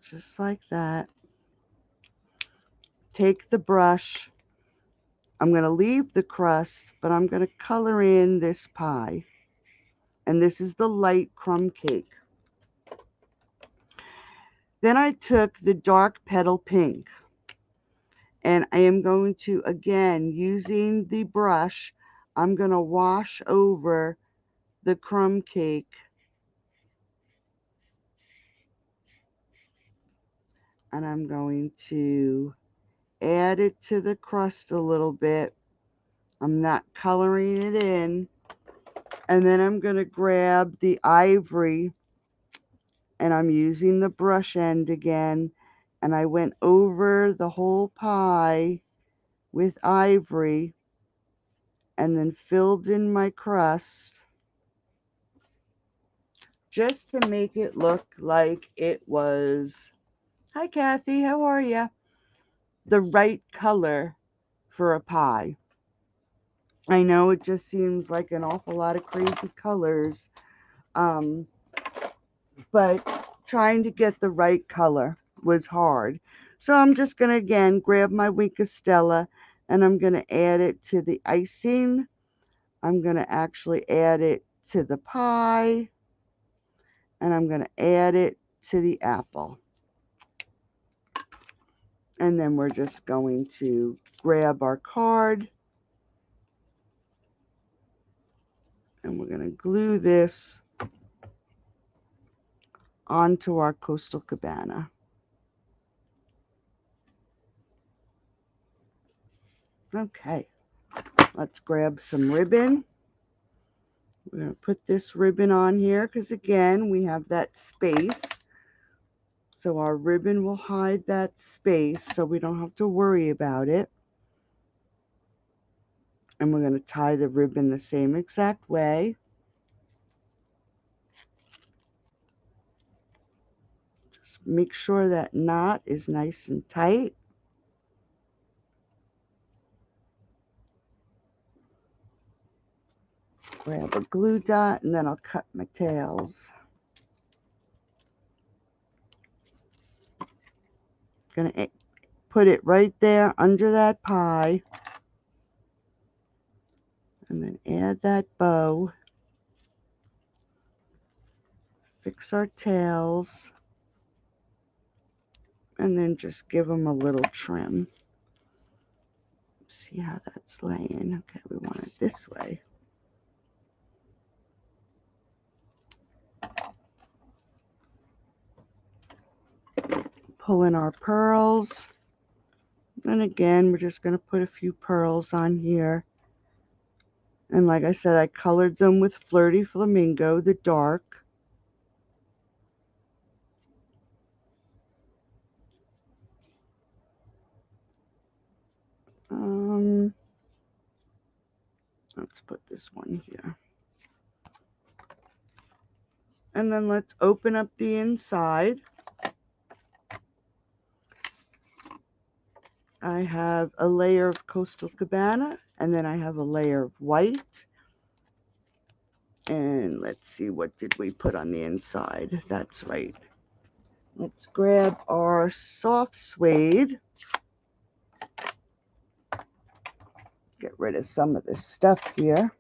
Just like that. Take the brush. I'm going to leave the crust, but I'm going to color in this pie. And this is the light crumb cake. Then I took the dark petal pink, and I am going to, again, using the brush, I'm going to wash over the crumb cake, and I'm going to add it to the crust a little bit. I'm not coloring it in. And then I'm going to grab the ivory, and I'm using the brush end again, and I went over the whole pie with ivory and then filled in my crust just to make it look like it was, hi Kathy, how are you? The right color for a pie. I know it just seems like an awful lot of crazy colors, um, but trying to get the right color was hard. So I'm just going to again grab my Wink Stella and I'm going to add it to the icing. I'm going to actually add it to the pie, and I'm going to add it to the apple. And then we're just going to grab our card and we're going to glue this onto our Coastal Cabana. Okay, let's grab some ribbon. We're going to put this ribbon on here because again we have that space. So our ribbon will hide that space so we don't have to worry about it. And we're going to tie the ribbon the same exact way. Just make sure that knot is nice and tight. Grab a glue dot and then I'll cut my tails. Gonna put it right there under that pie and then add that bow. Fix our tails and then just give them a little trim. See how that's laying. Okay, we want it this way. Pull in our pearls. And again, we're just going to put a few pearls on here. And like I said, I colored them with Flirty Flamingo, the dark. Let's put this one here. And then let's open up the inside. I have a layer of Coastal Cabana, and then I have a layer of white. And let's see, what did we put on the inside? That's right. Let's grab our soft suede. Get rid of some of this stuff here.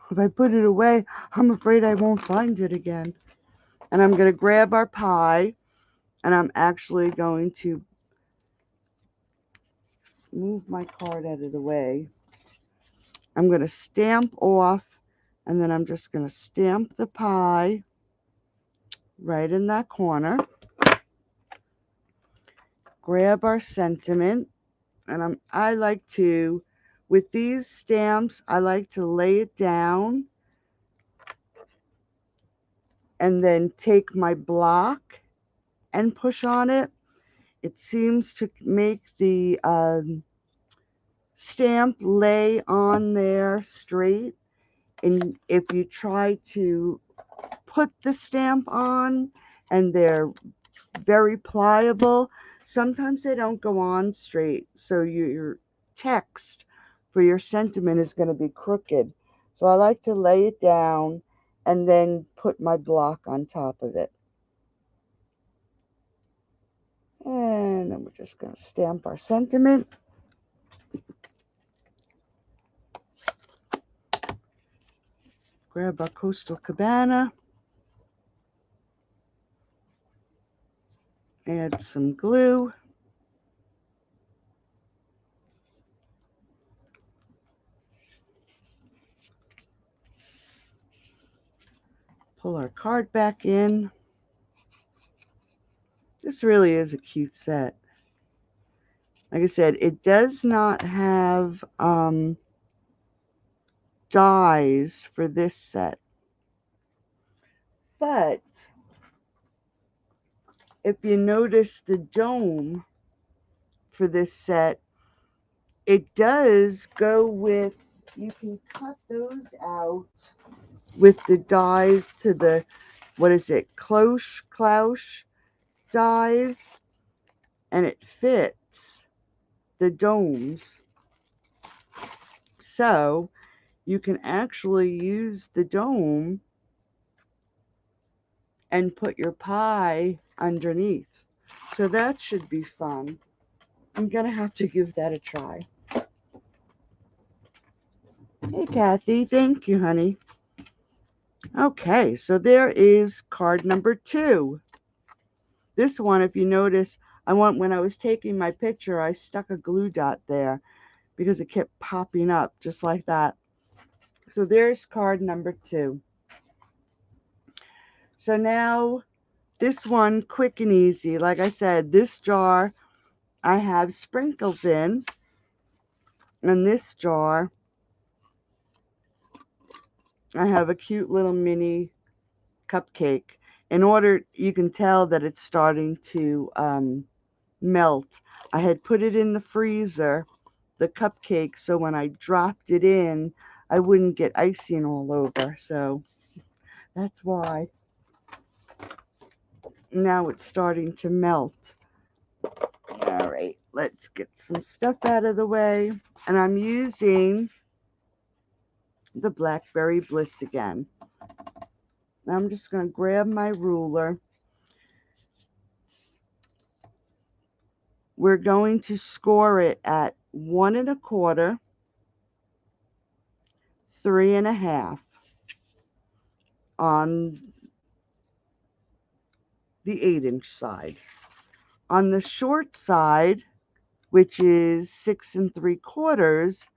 If I put it away, I'm afraid I won't find it again. And I'm going to grab our pie, and I'm actually going to move my card out of the way. I'm going to stamp off, and then I'm just going to stamp the pie right in that corner. Grab our sentiment, and I like to, with these stamps, I like to lay it down and then take my block and push on it. It seems to make the stamp lay on there straight. And if you try to put the stamp on and they're very pliable, sometimes they don't go on straight. So your text for your sentiment is going to be crooked. So I like to lay it down and then put my block on top of it. And then we're just going to stamp our sentiment. Grab our Coastal Cabana. Add some glue. Pull our card back in. This really is a cute set. Like I said, it does not have dies for this set. But if you notice the dome for this set, it does go with, you can cut those out with the dies to the, what is it, cloche dies, and it fits the domes. So you can actually use the dome and put your pie underneath. So that should be fun. I'm going to have to give that a try. Hey, Kathy. Thank you, honey. Okay, so there is card number 2. This one, if you notice, when I was taking my picture, I stuck a glue dot there because it kept popping up just like that. So there's card number 2. So now this one, quick and easy. Like I said, this jar I have sprinkles in, and this jar I have a cute little mini cupcake. In order, you can tell that it's starting to melt. I had put it in the freezer, the cupcake, so when I dropped it in, I wouldn't get icing all over. So that's why. Now it's starting to melt. All right, let's get some stuff out of the way. And I'm using the Blackberry Bliss again. Now I'm just going to grab my ruler. We're going to score it at 1 1/4, 3 1/2 on the 8-inch side. On the short side, which is 6 3/4,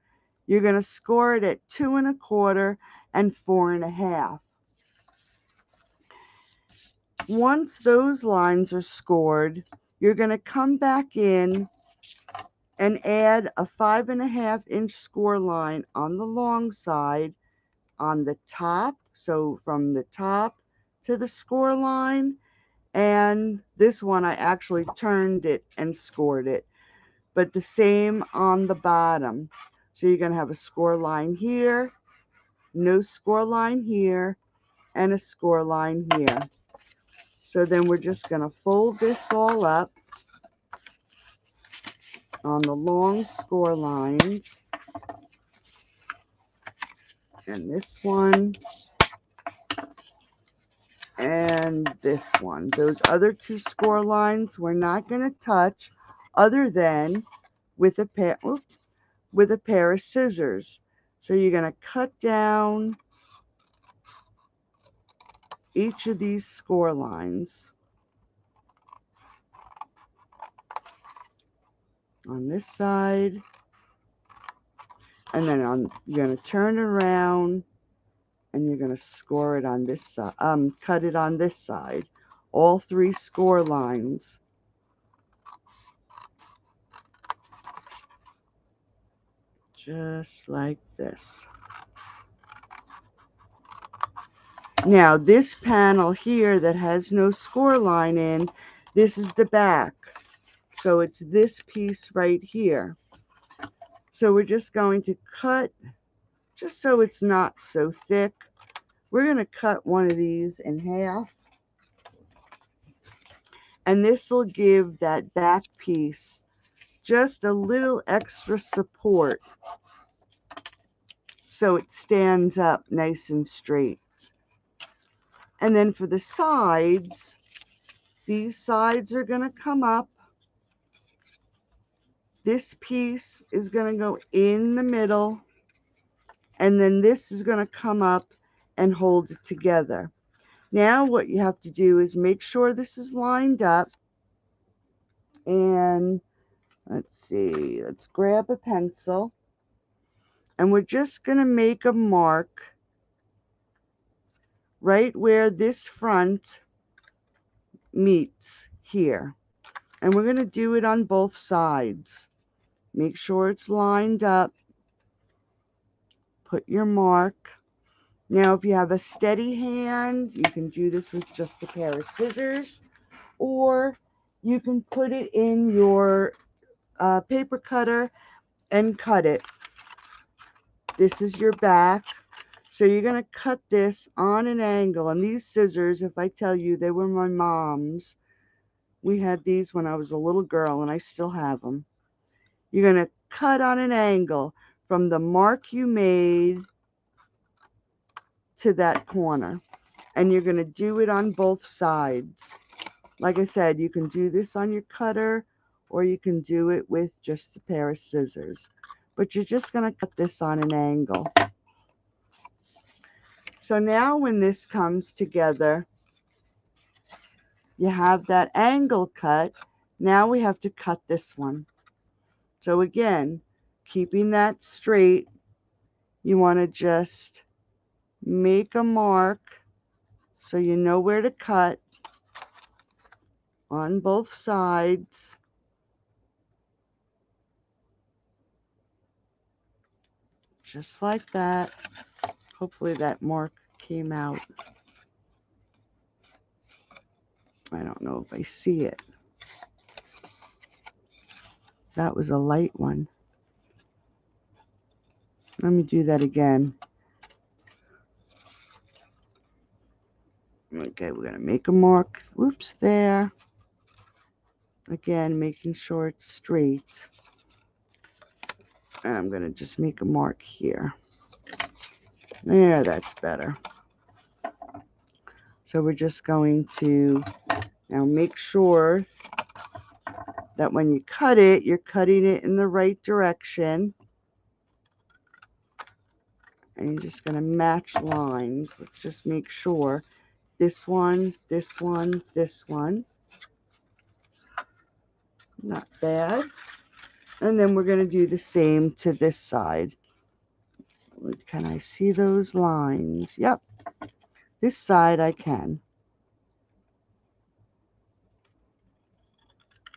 you're going to score it at 2 1/4 and 4 1/2. Once those lines are scored, you're going to come back in and add a 5 1/2-inch score line on the long side on the top. So from the top to the score line, and this one I actually turned it and scored it, but the same on the bottom. So you're going to have a score line here, no score line here, and a score line here. So then we're just going to fold this all up on the long score lines, and this one and this one. Those other 2 score lines we're not going to touch other than with a pair of scissors. So you're going to cut down each of these score lines on this side, and then you're going to turn around and you're going to score it on this side, cut it on this side, all 3 score lines. Just like this. Now this panel here that has no score line in, this is the back. So it's this piece right here. So we're just going to cut, just so it's not so thick, we're going to cut one of these in half. And this will give that back piece just a little extra support so it stands up nice and straight. And then for the sides, these sides are going to come up. This piece is going to go in the middle, and then this is going to come up and hold it together. Now what you have to do is make sure this is lined up, and let's see, let's grab a pencil, and we're just going to make a mark right where this front meets here. And we're going to do it on both sides. Make sure it's lined up. put your mark. Now, if you have a steady hand, you can do this with just a pair of scissors, or you can put it in your paper cutter and cut it. This is your back. So you're going to cut this on an angle. And these scissors, if I tell you, they were my mom's. We had these when I was a little girl, and I still have them. You're going to cut on an angle from the mark you made to that corner. And you're going to do it on both sides. Like I said, you can do this on your cutter, or you can do it with just a pair of scissors. But you're just going to cut this on an angle. So now when this comes together, you have that angle cut. Now we have to cut this one. So again, keeping that straight, you want to just make a mark so you know where to cut on both sides. Just like that. Hopefully that mark came out. I don't know if I see it. That was a light one. Let me do that again. Okay, we're going to make a mark. Whoops, there. Again, making sure it's straight. And I'm going to just make a mark here. There, that's better. So we're just going to now make sure that when you cut it, you're cutting it in the right direction. And you're just going to match lines. Let's just make sure. This one, this one, this one. Not bad. And then we're going to do the same to this side. Can I see those lines? Yep. This side I can.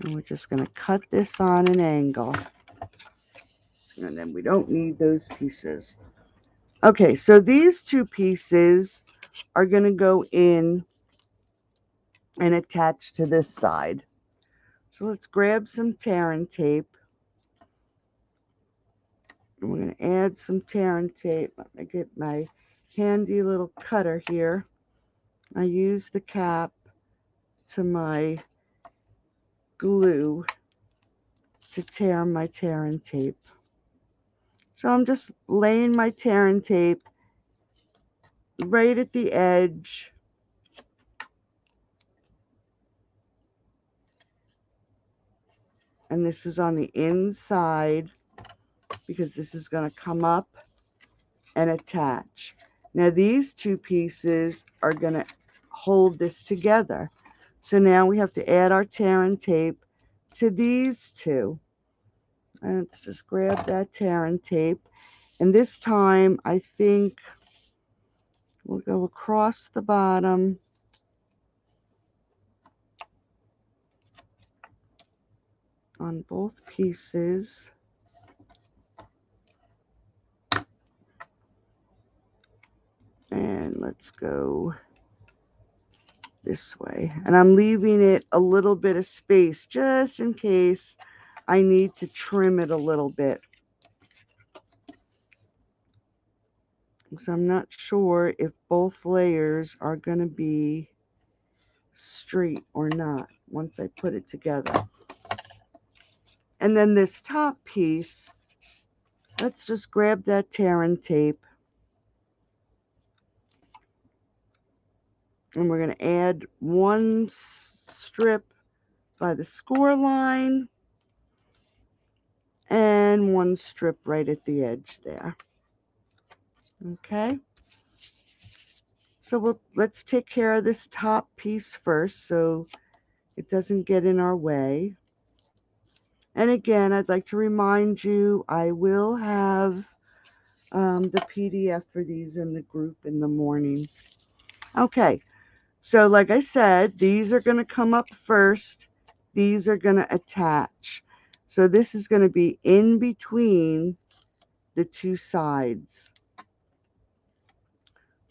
And we're just going to cut this on an angle. And then we don't need those pieces. Okay, so these two pieces are going to go in and attach to this side. So let's grab some tear and tape. And we're going to add some tear and tape. Let me get my handy little cutter here. I use the cap to my glue to tear my tear and tape. So I'm just laying my tear and tape right at the edge. And this is on the inside because this is going to come up and attach. Now these two pieces are going to hold this together. So now we have to add our tear and tape to these two. And let's just grab that tear and tape. And this time I think we'll go across the bottom on both pieces. And let's go this way. And I'm leaving it a little bit of space just in case I need to trim it a little bit. So I'm not sure if both layers are going to be straight or not once I put it together. And then this top piece, let's just grab that tear and tape. And we're going to add one strip by the score line and one strip right at the edge there. Okay. So let's take care of this top piece first so it doesn't get in our way. And again, I'd like to remind you, I will have the PDF for these in the group in the morning. Okay, so like I said, these are going to come up first. These are going to attach. So this is going to be in between the two sides.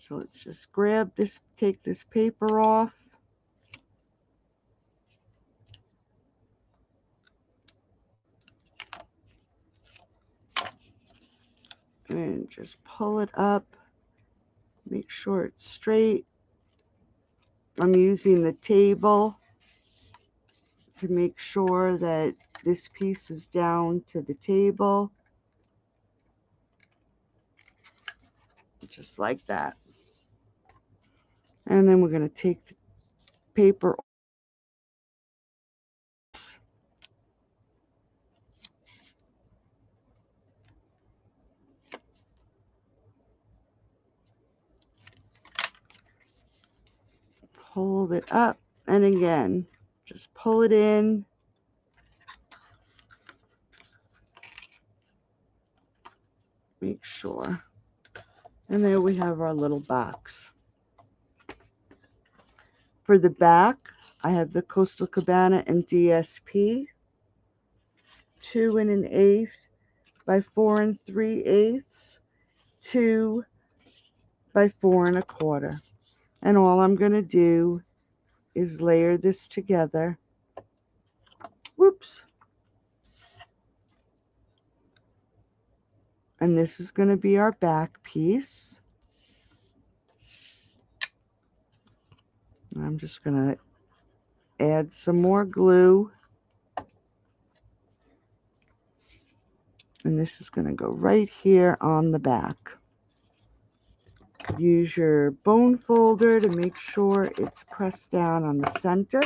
So let's just grab this, take this paper off. And just pull it up. Make sure it's straight. I'm using the table to make sure that this piece is down to the table. Just like that. And then we're going to take the paper, hold it up, and again, just pull it in. Make sure. And there we have our little box. For the back, I have the Coastal Cabana and DSP, 2 1/8 by 4 3/8, 2 by 4 1/4. And all I'm going to do is layer this together. Whoops. And this is going to be our back piece. And I'm just going to add some more glue. And this is going to go right here on the back. Use your bone folder to make sure it's pressed down on the center.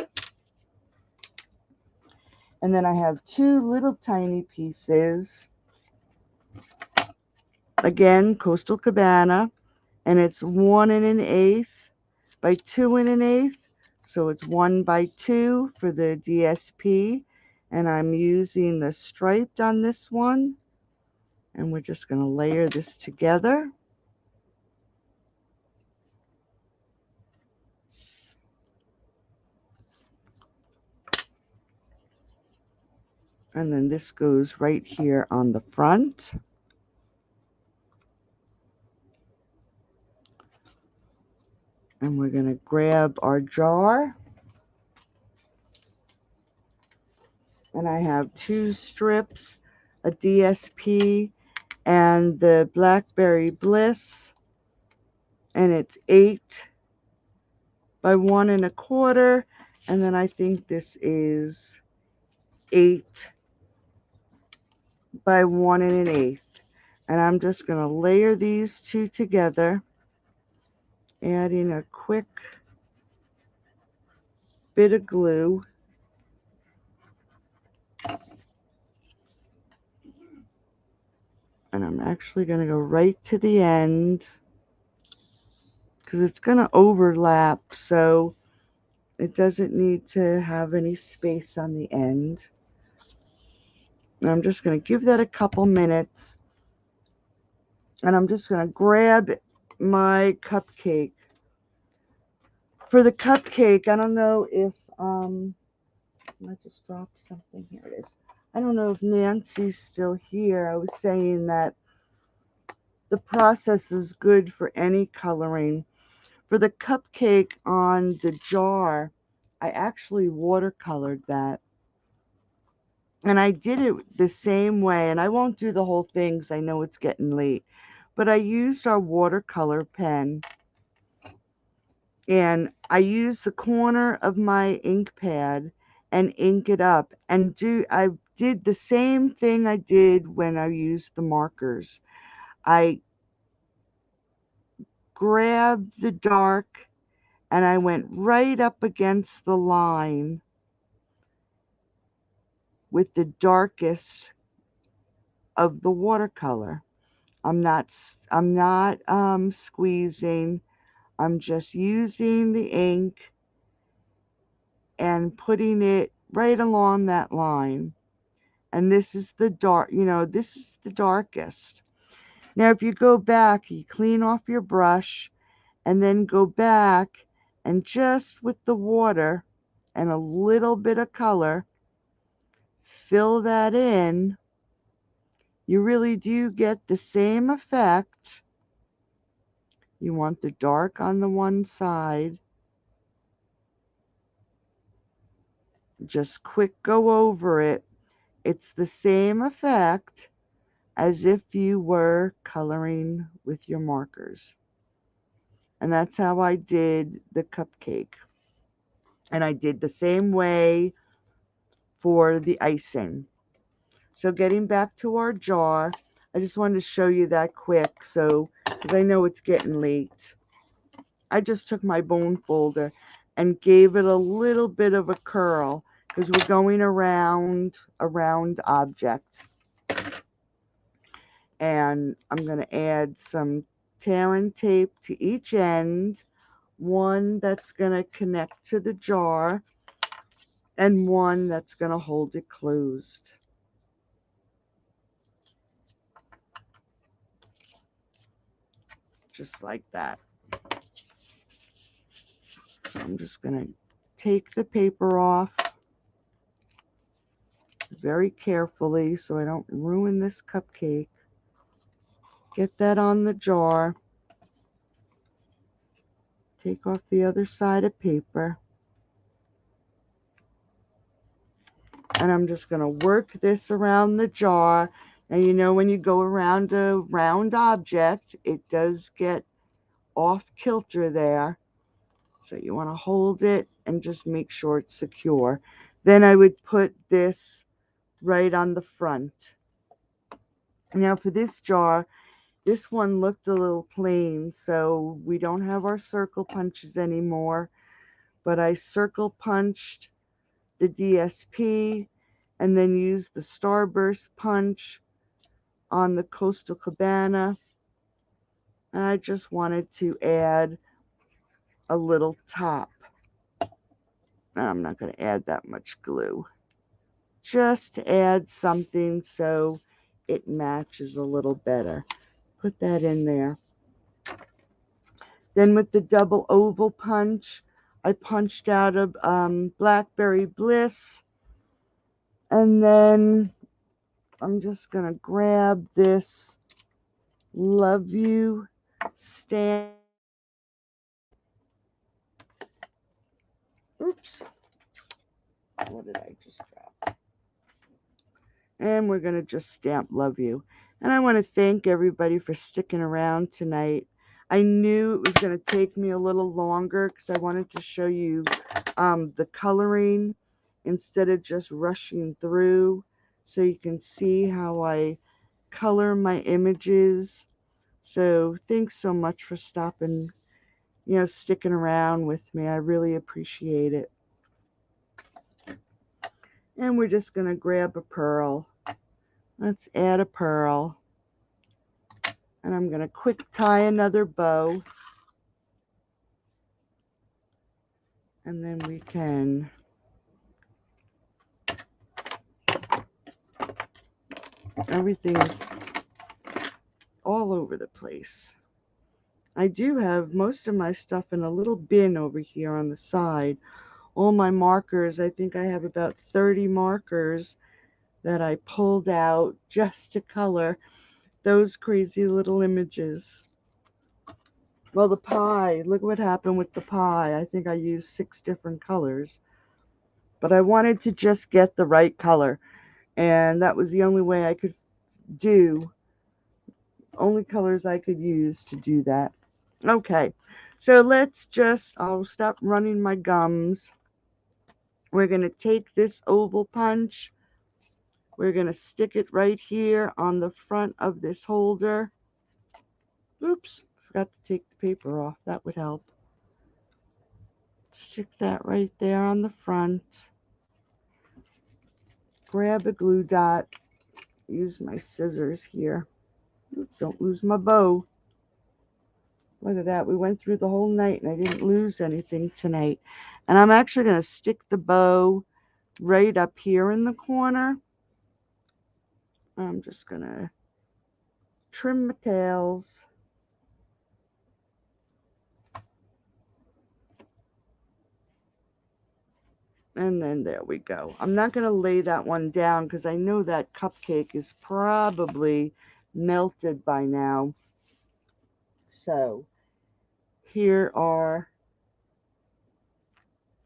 And then I have 2 little tiny pieces. Again, Coastal Cabana. And it's 1 1/8 by 2 1/8. So it's 1 by 2 for the DSP. And I'm using the striped on this one. And we're just going to layer this together. And then this goes right here on the front. And we're going to grab our jar. And I have 2 strips, a DSP and the Blackberry Bliss. And it's 8 by 1 1/4. And then I think this is 8 by 1 1/8. And I'm just going to layer these 2 together, adding a quick bit of glue. And I'm actually going to go right to the end because it's going to overlap, so it doesn't need to have any space on the end. And I'm just going to give that a couple minutes. And I'm just going to grab my cupcake. For the cupcake, I don't know if, I just dropped something. Here it is. I don't know if Nancy's still here. I was saying that the process is good for any coloring. For the cupcake on the jar, I actually watercolored that. And I did it the same way. And I won't do the whole thing because I know it's getting late. But I used our watercolor pen. And I used the corner of my ink pad and ink it up. And I did the same thing I did when I used the markers. I grabbed the dark and I went right up against the line with the darkest of the watercolor. I'm not squeezing. I'm just using the ink and putting it right along that line. And this is the dark, this is the darkest. Now, if you go back, you clean off your brush and then go back and just with the water and a little bit of color, fill that in. You really do get the same effect You want the dark on the one side. Just quick go over it. It's the same effect as if you were coloring with your markers. And that's how I did the cupcake. And I did the same way for the icing. So getting back to our jar, I just wanted to show you that quick, so because I know it's getting late. I just took my bone folder and gave it a little bit of a curl because we're going around a round object. And I'm going to add some Terran tape to each end, one that's going to connect to the jar and one that's going to hold it closed. Just like that. I'm just going to take the paper off very carefully so I don't ruin this cupcake. Get that on the jar. Take off the other side of paper. And I'm just going to work this around the jar. Now, you know, when you go around a round object, it does get off kilter there. So you want to hold it and just make sure it's secure. Then I would put this right on the front. Now for this jar, this one looked a little plain, so we don't have our circle punches anymore. But I circle punched the DSP and then used the starburst punch on the Coastal Cabana. And I just wanted to add a little top. I'm not going to add that much glue. Just to add something so it matches a little better. Put that in there. Then with the double oval punch, I punched out a Blackberry Bliss. And then I'm just going to grab this Love You stamp. Oops. What did I just drop? And we're going to just stamp Love You. And I want to thank everybody for sticking around tonight. I knew it was going to take me a little longer because I wanted to show you the coloring instead of just rushing through, so you can see how I color my images. So thanks so much for stopping, sticking around with me. I really appreciate it. And we're just going to grab a pearl. Let's add a pearl. And I'm going to quick tie another bow. And then we can everything's all over the place. I do have most of my stuff in a little bin over here on the side. All my markers, I think I have about 30 markers that I pulled out just to color those crazy little images. Well, the pie, look what happened with the pie. I think I used 6 different colors. But I wanted to just get the right color. And that was the only way I could do, only colors I could use to do that. Okay, so I'll stop running my gums. We're going to take this oval punch. We're going to stick it right here on the front of this holder. Oops, forgot to take the paper off. That would help. Stick that right there on the front. Grab a glue dot. Use my scissors here. Oops, don't lose my bow. Look at that. We went through the whole night and I didn't lose anything tonight. And I'm actually going to stick the bow right up here in the corner. I'm just going to trim my tails. And then there we go. I'm not going to lay that one down because I know that cupcake is probably melted by now. So Here are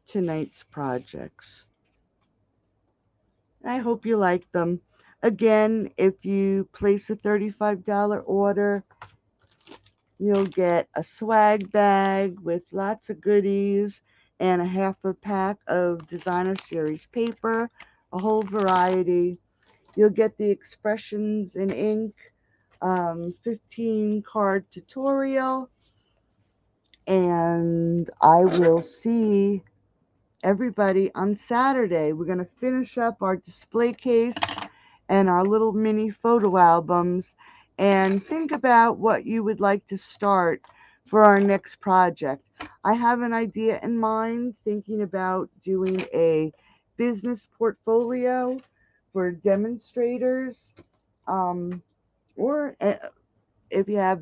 tonight's projects. I hope you like them. Again, if you place a $35 order, you'll get a swag bag with lots of goodies and a half a pack of designer series paper, a whole variety. You'll get the expressions in ink, 15 card tutorial, and I will see everybody on Saturday. We're going to finish up our display case and our little mini photo albums and think about what you would like to start for our next project. I have an idea in mind, thinking about doing a business portfolio for demonstrators, or if you have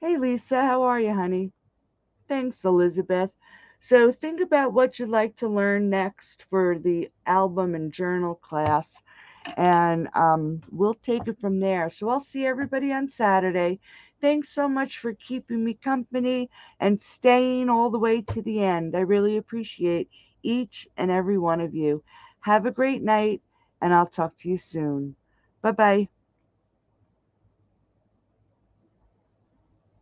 hey Lisa, how are you, honey? Thanks, Elizabeth. So think about what you'd like to learn next for the album and journal class, and we'll take it from there. So I'll see everybody on Saturday. Thanks so much for keeping me company and staying all the way to the end. I really appreciate each and every one of you. Have a great night, and I'll talk to you soon. Bye bye.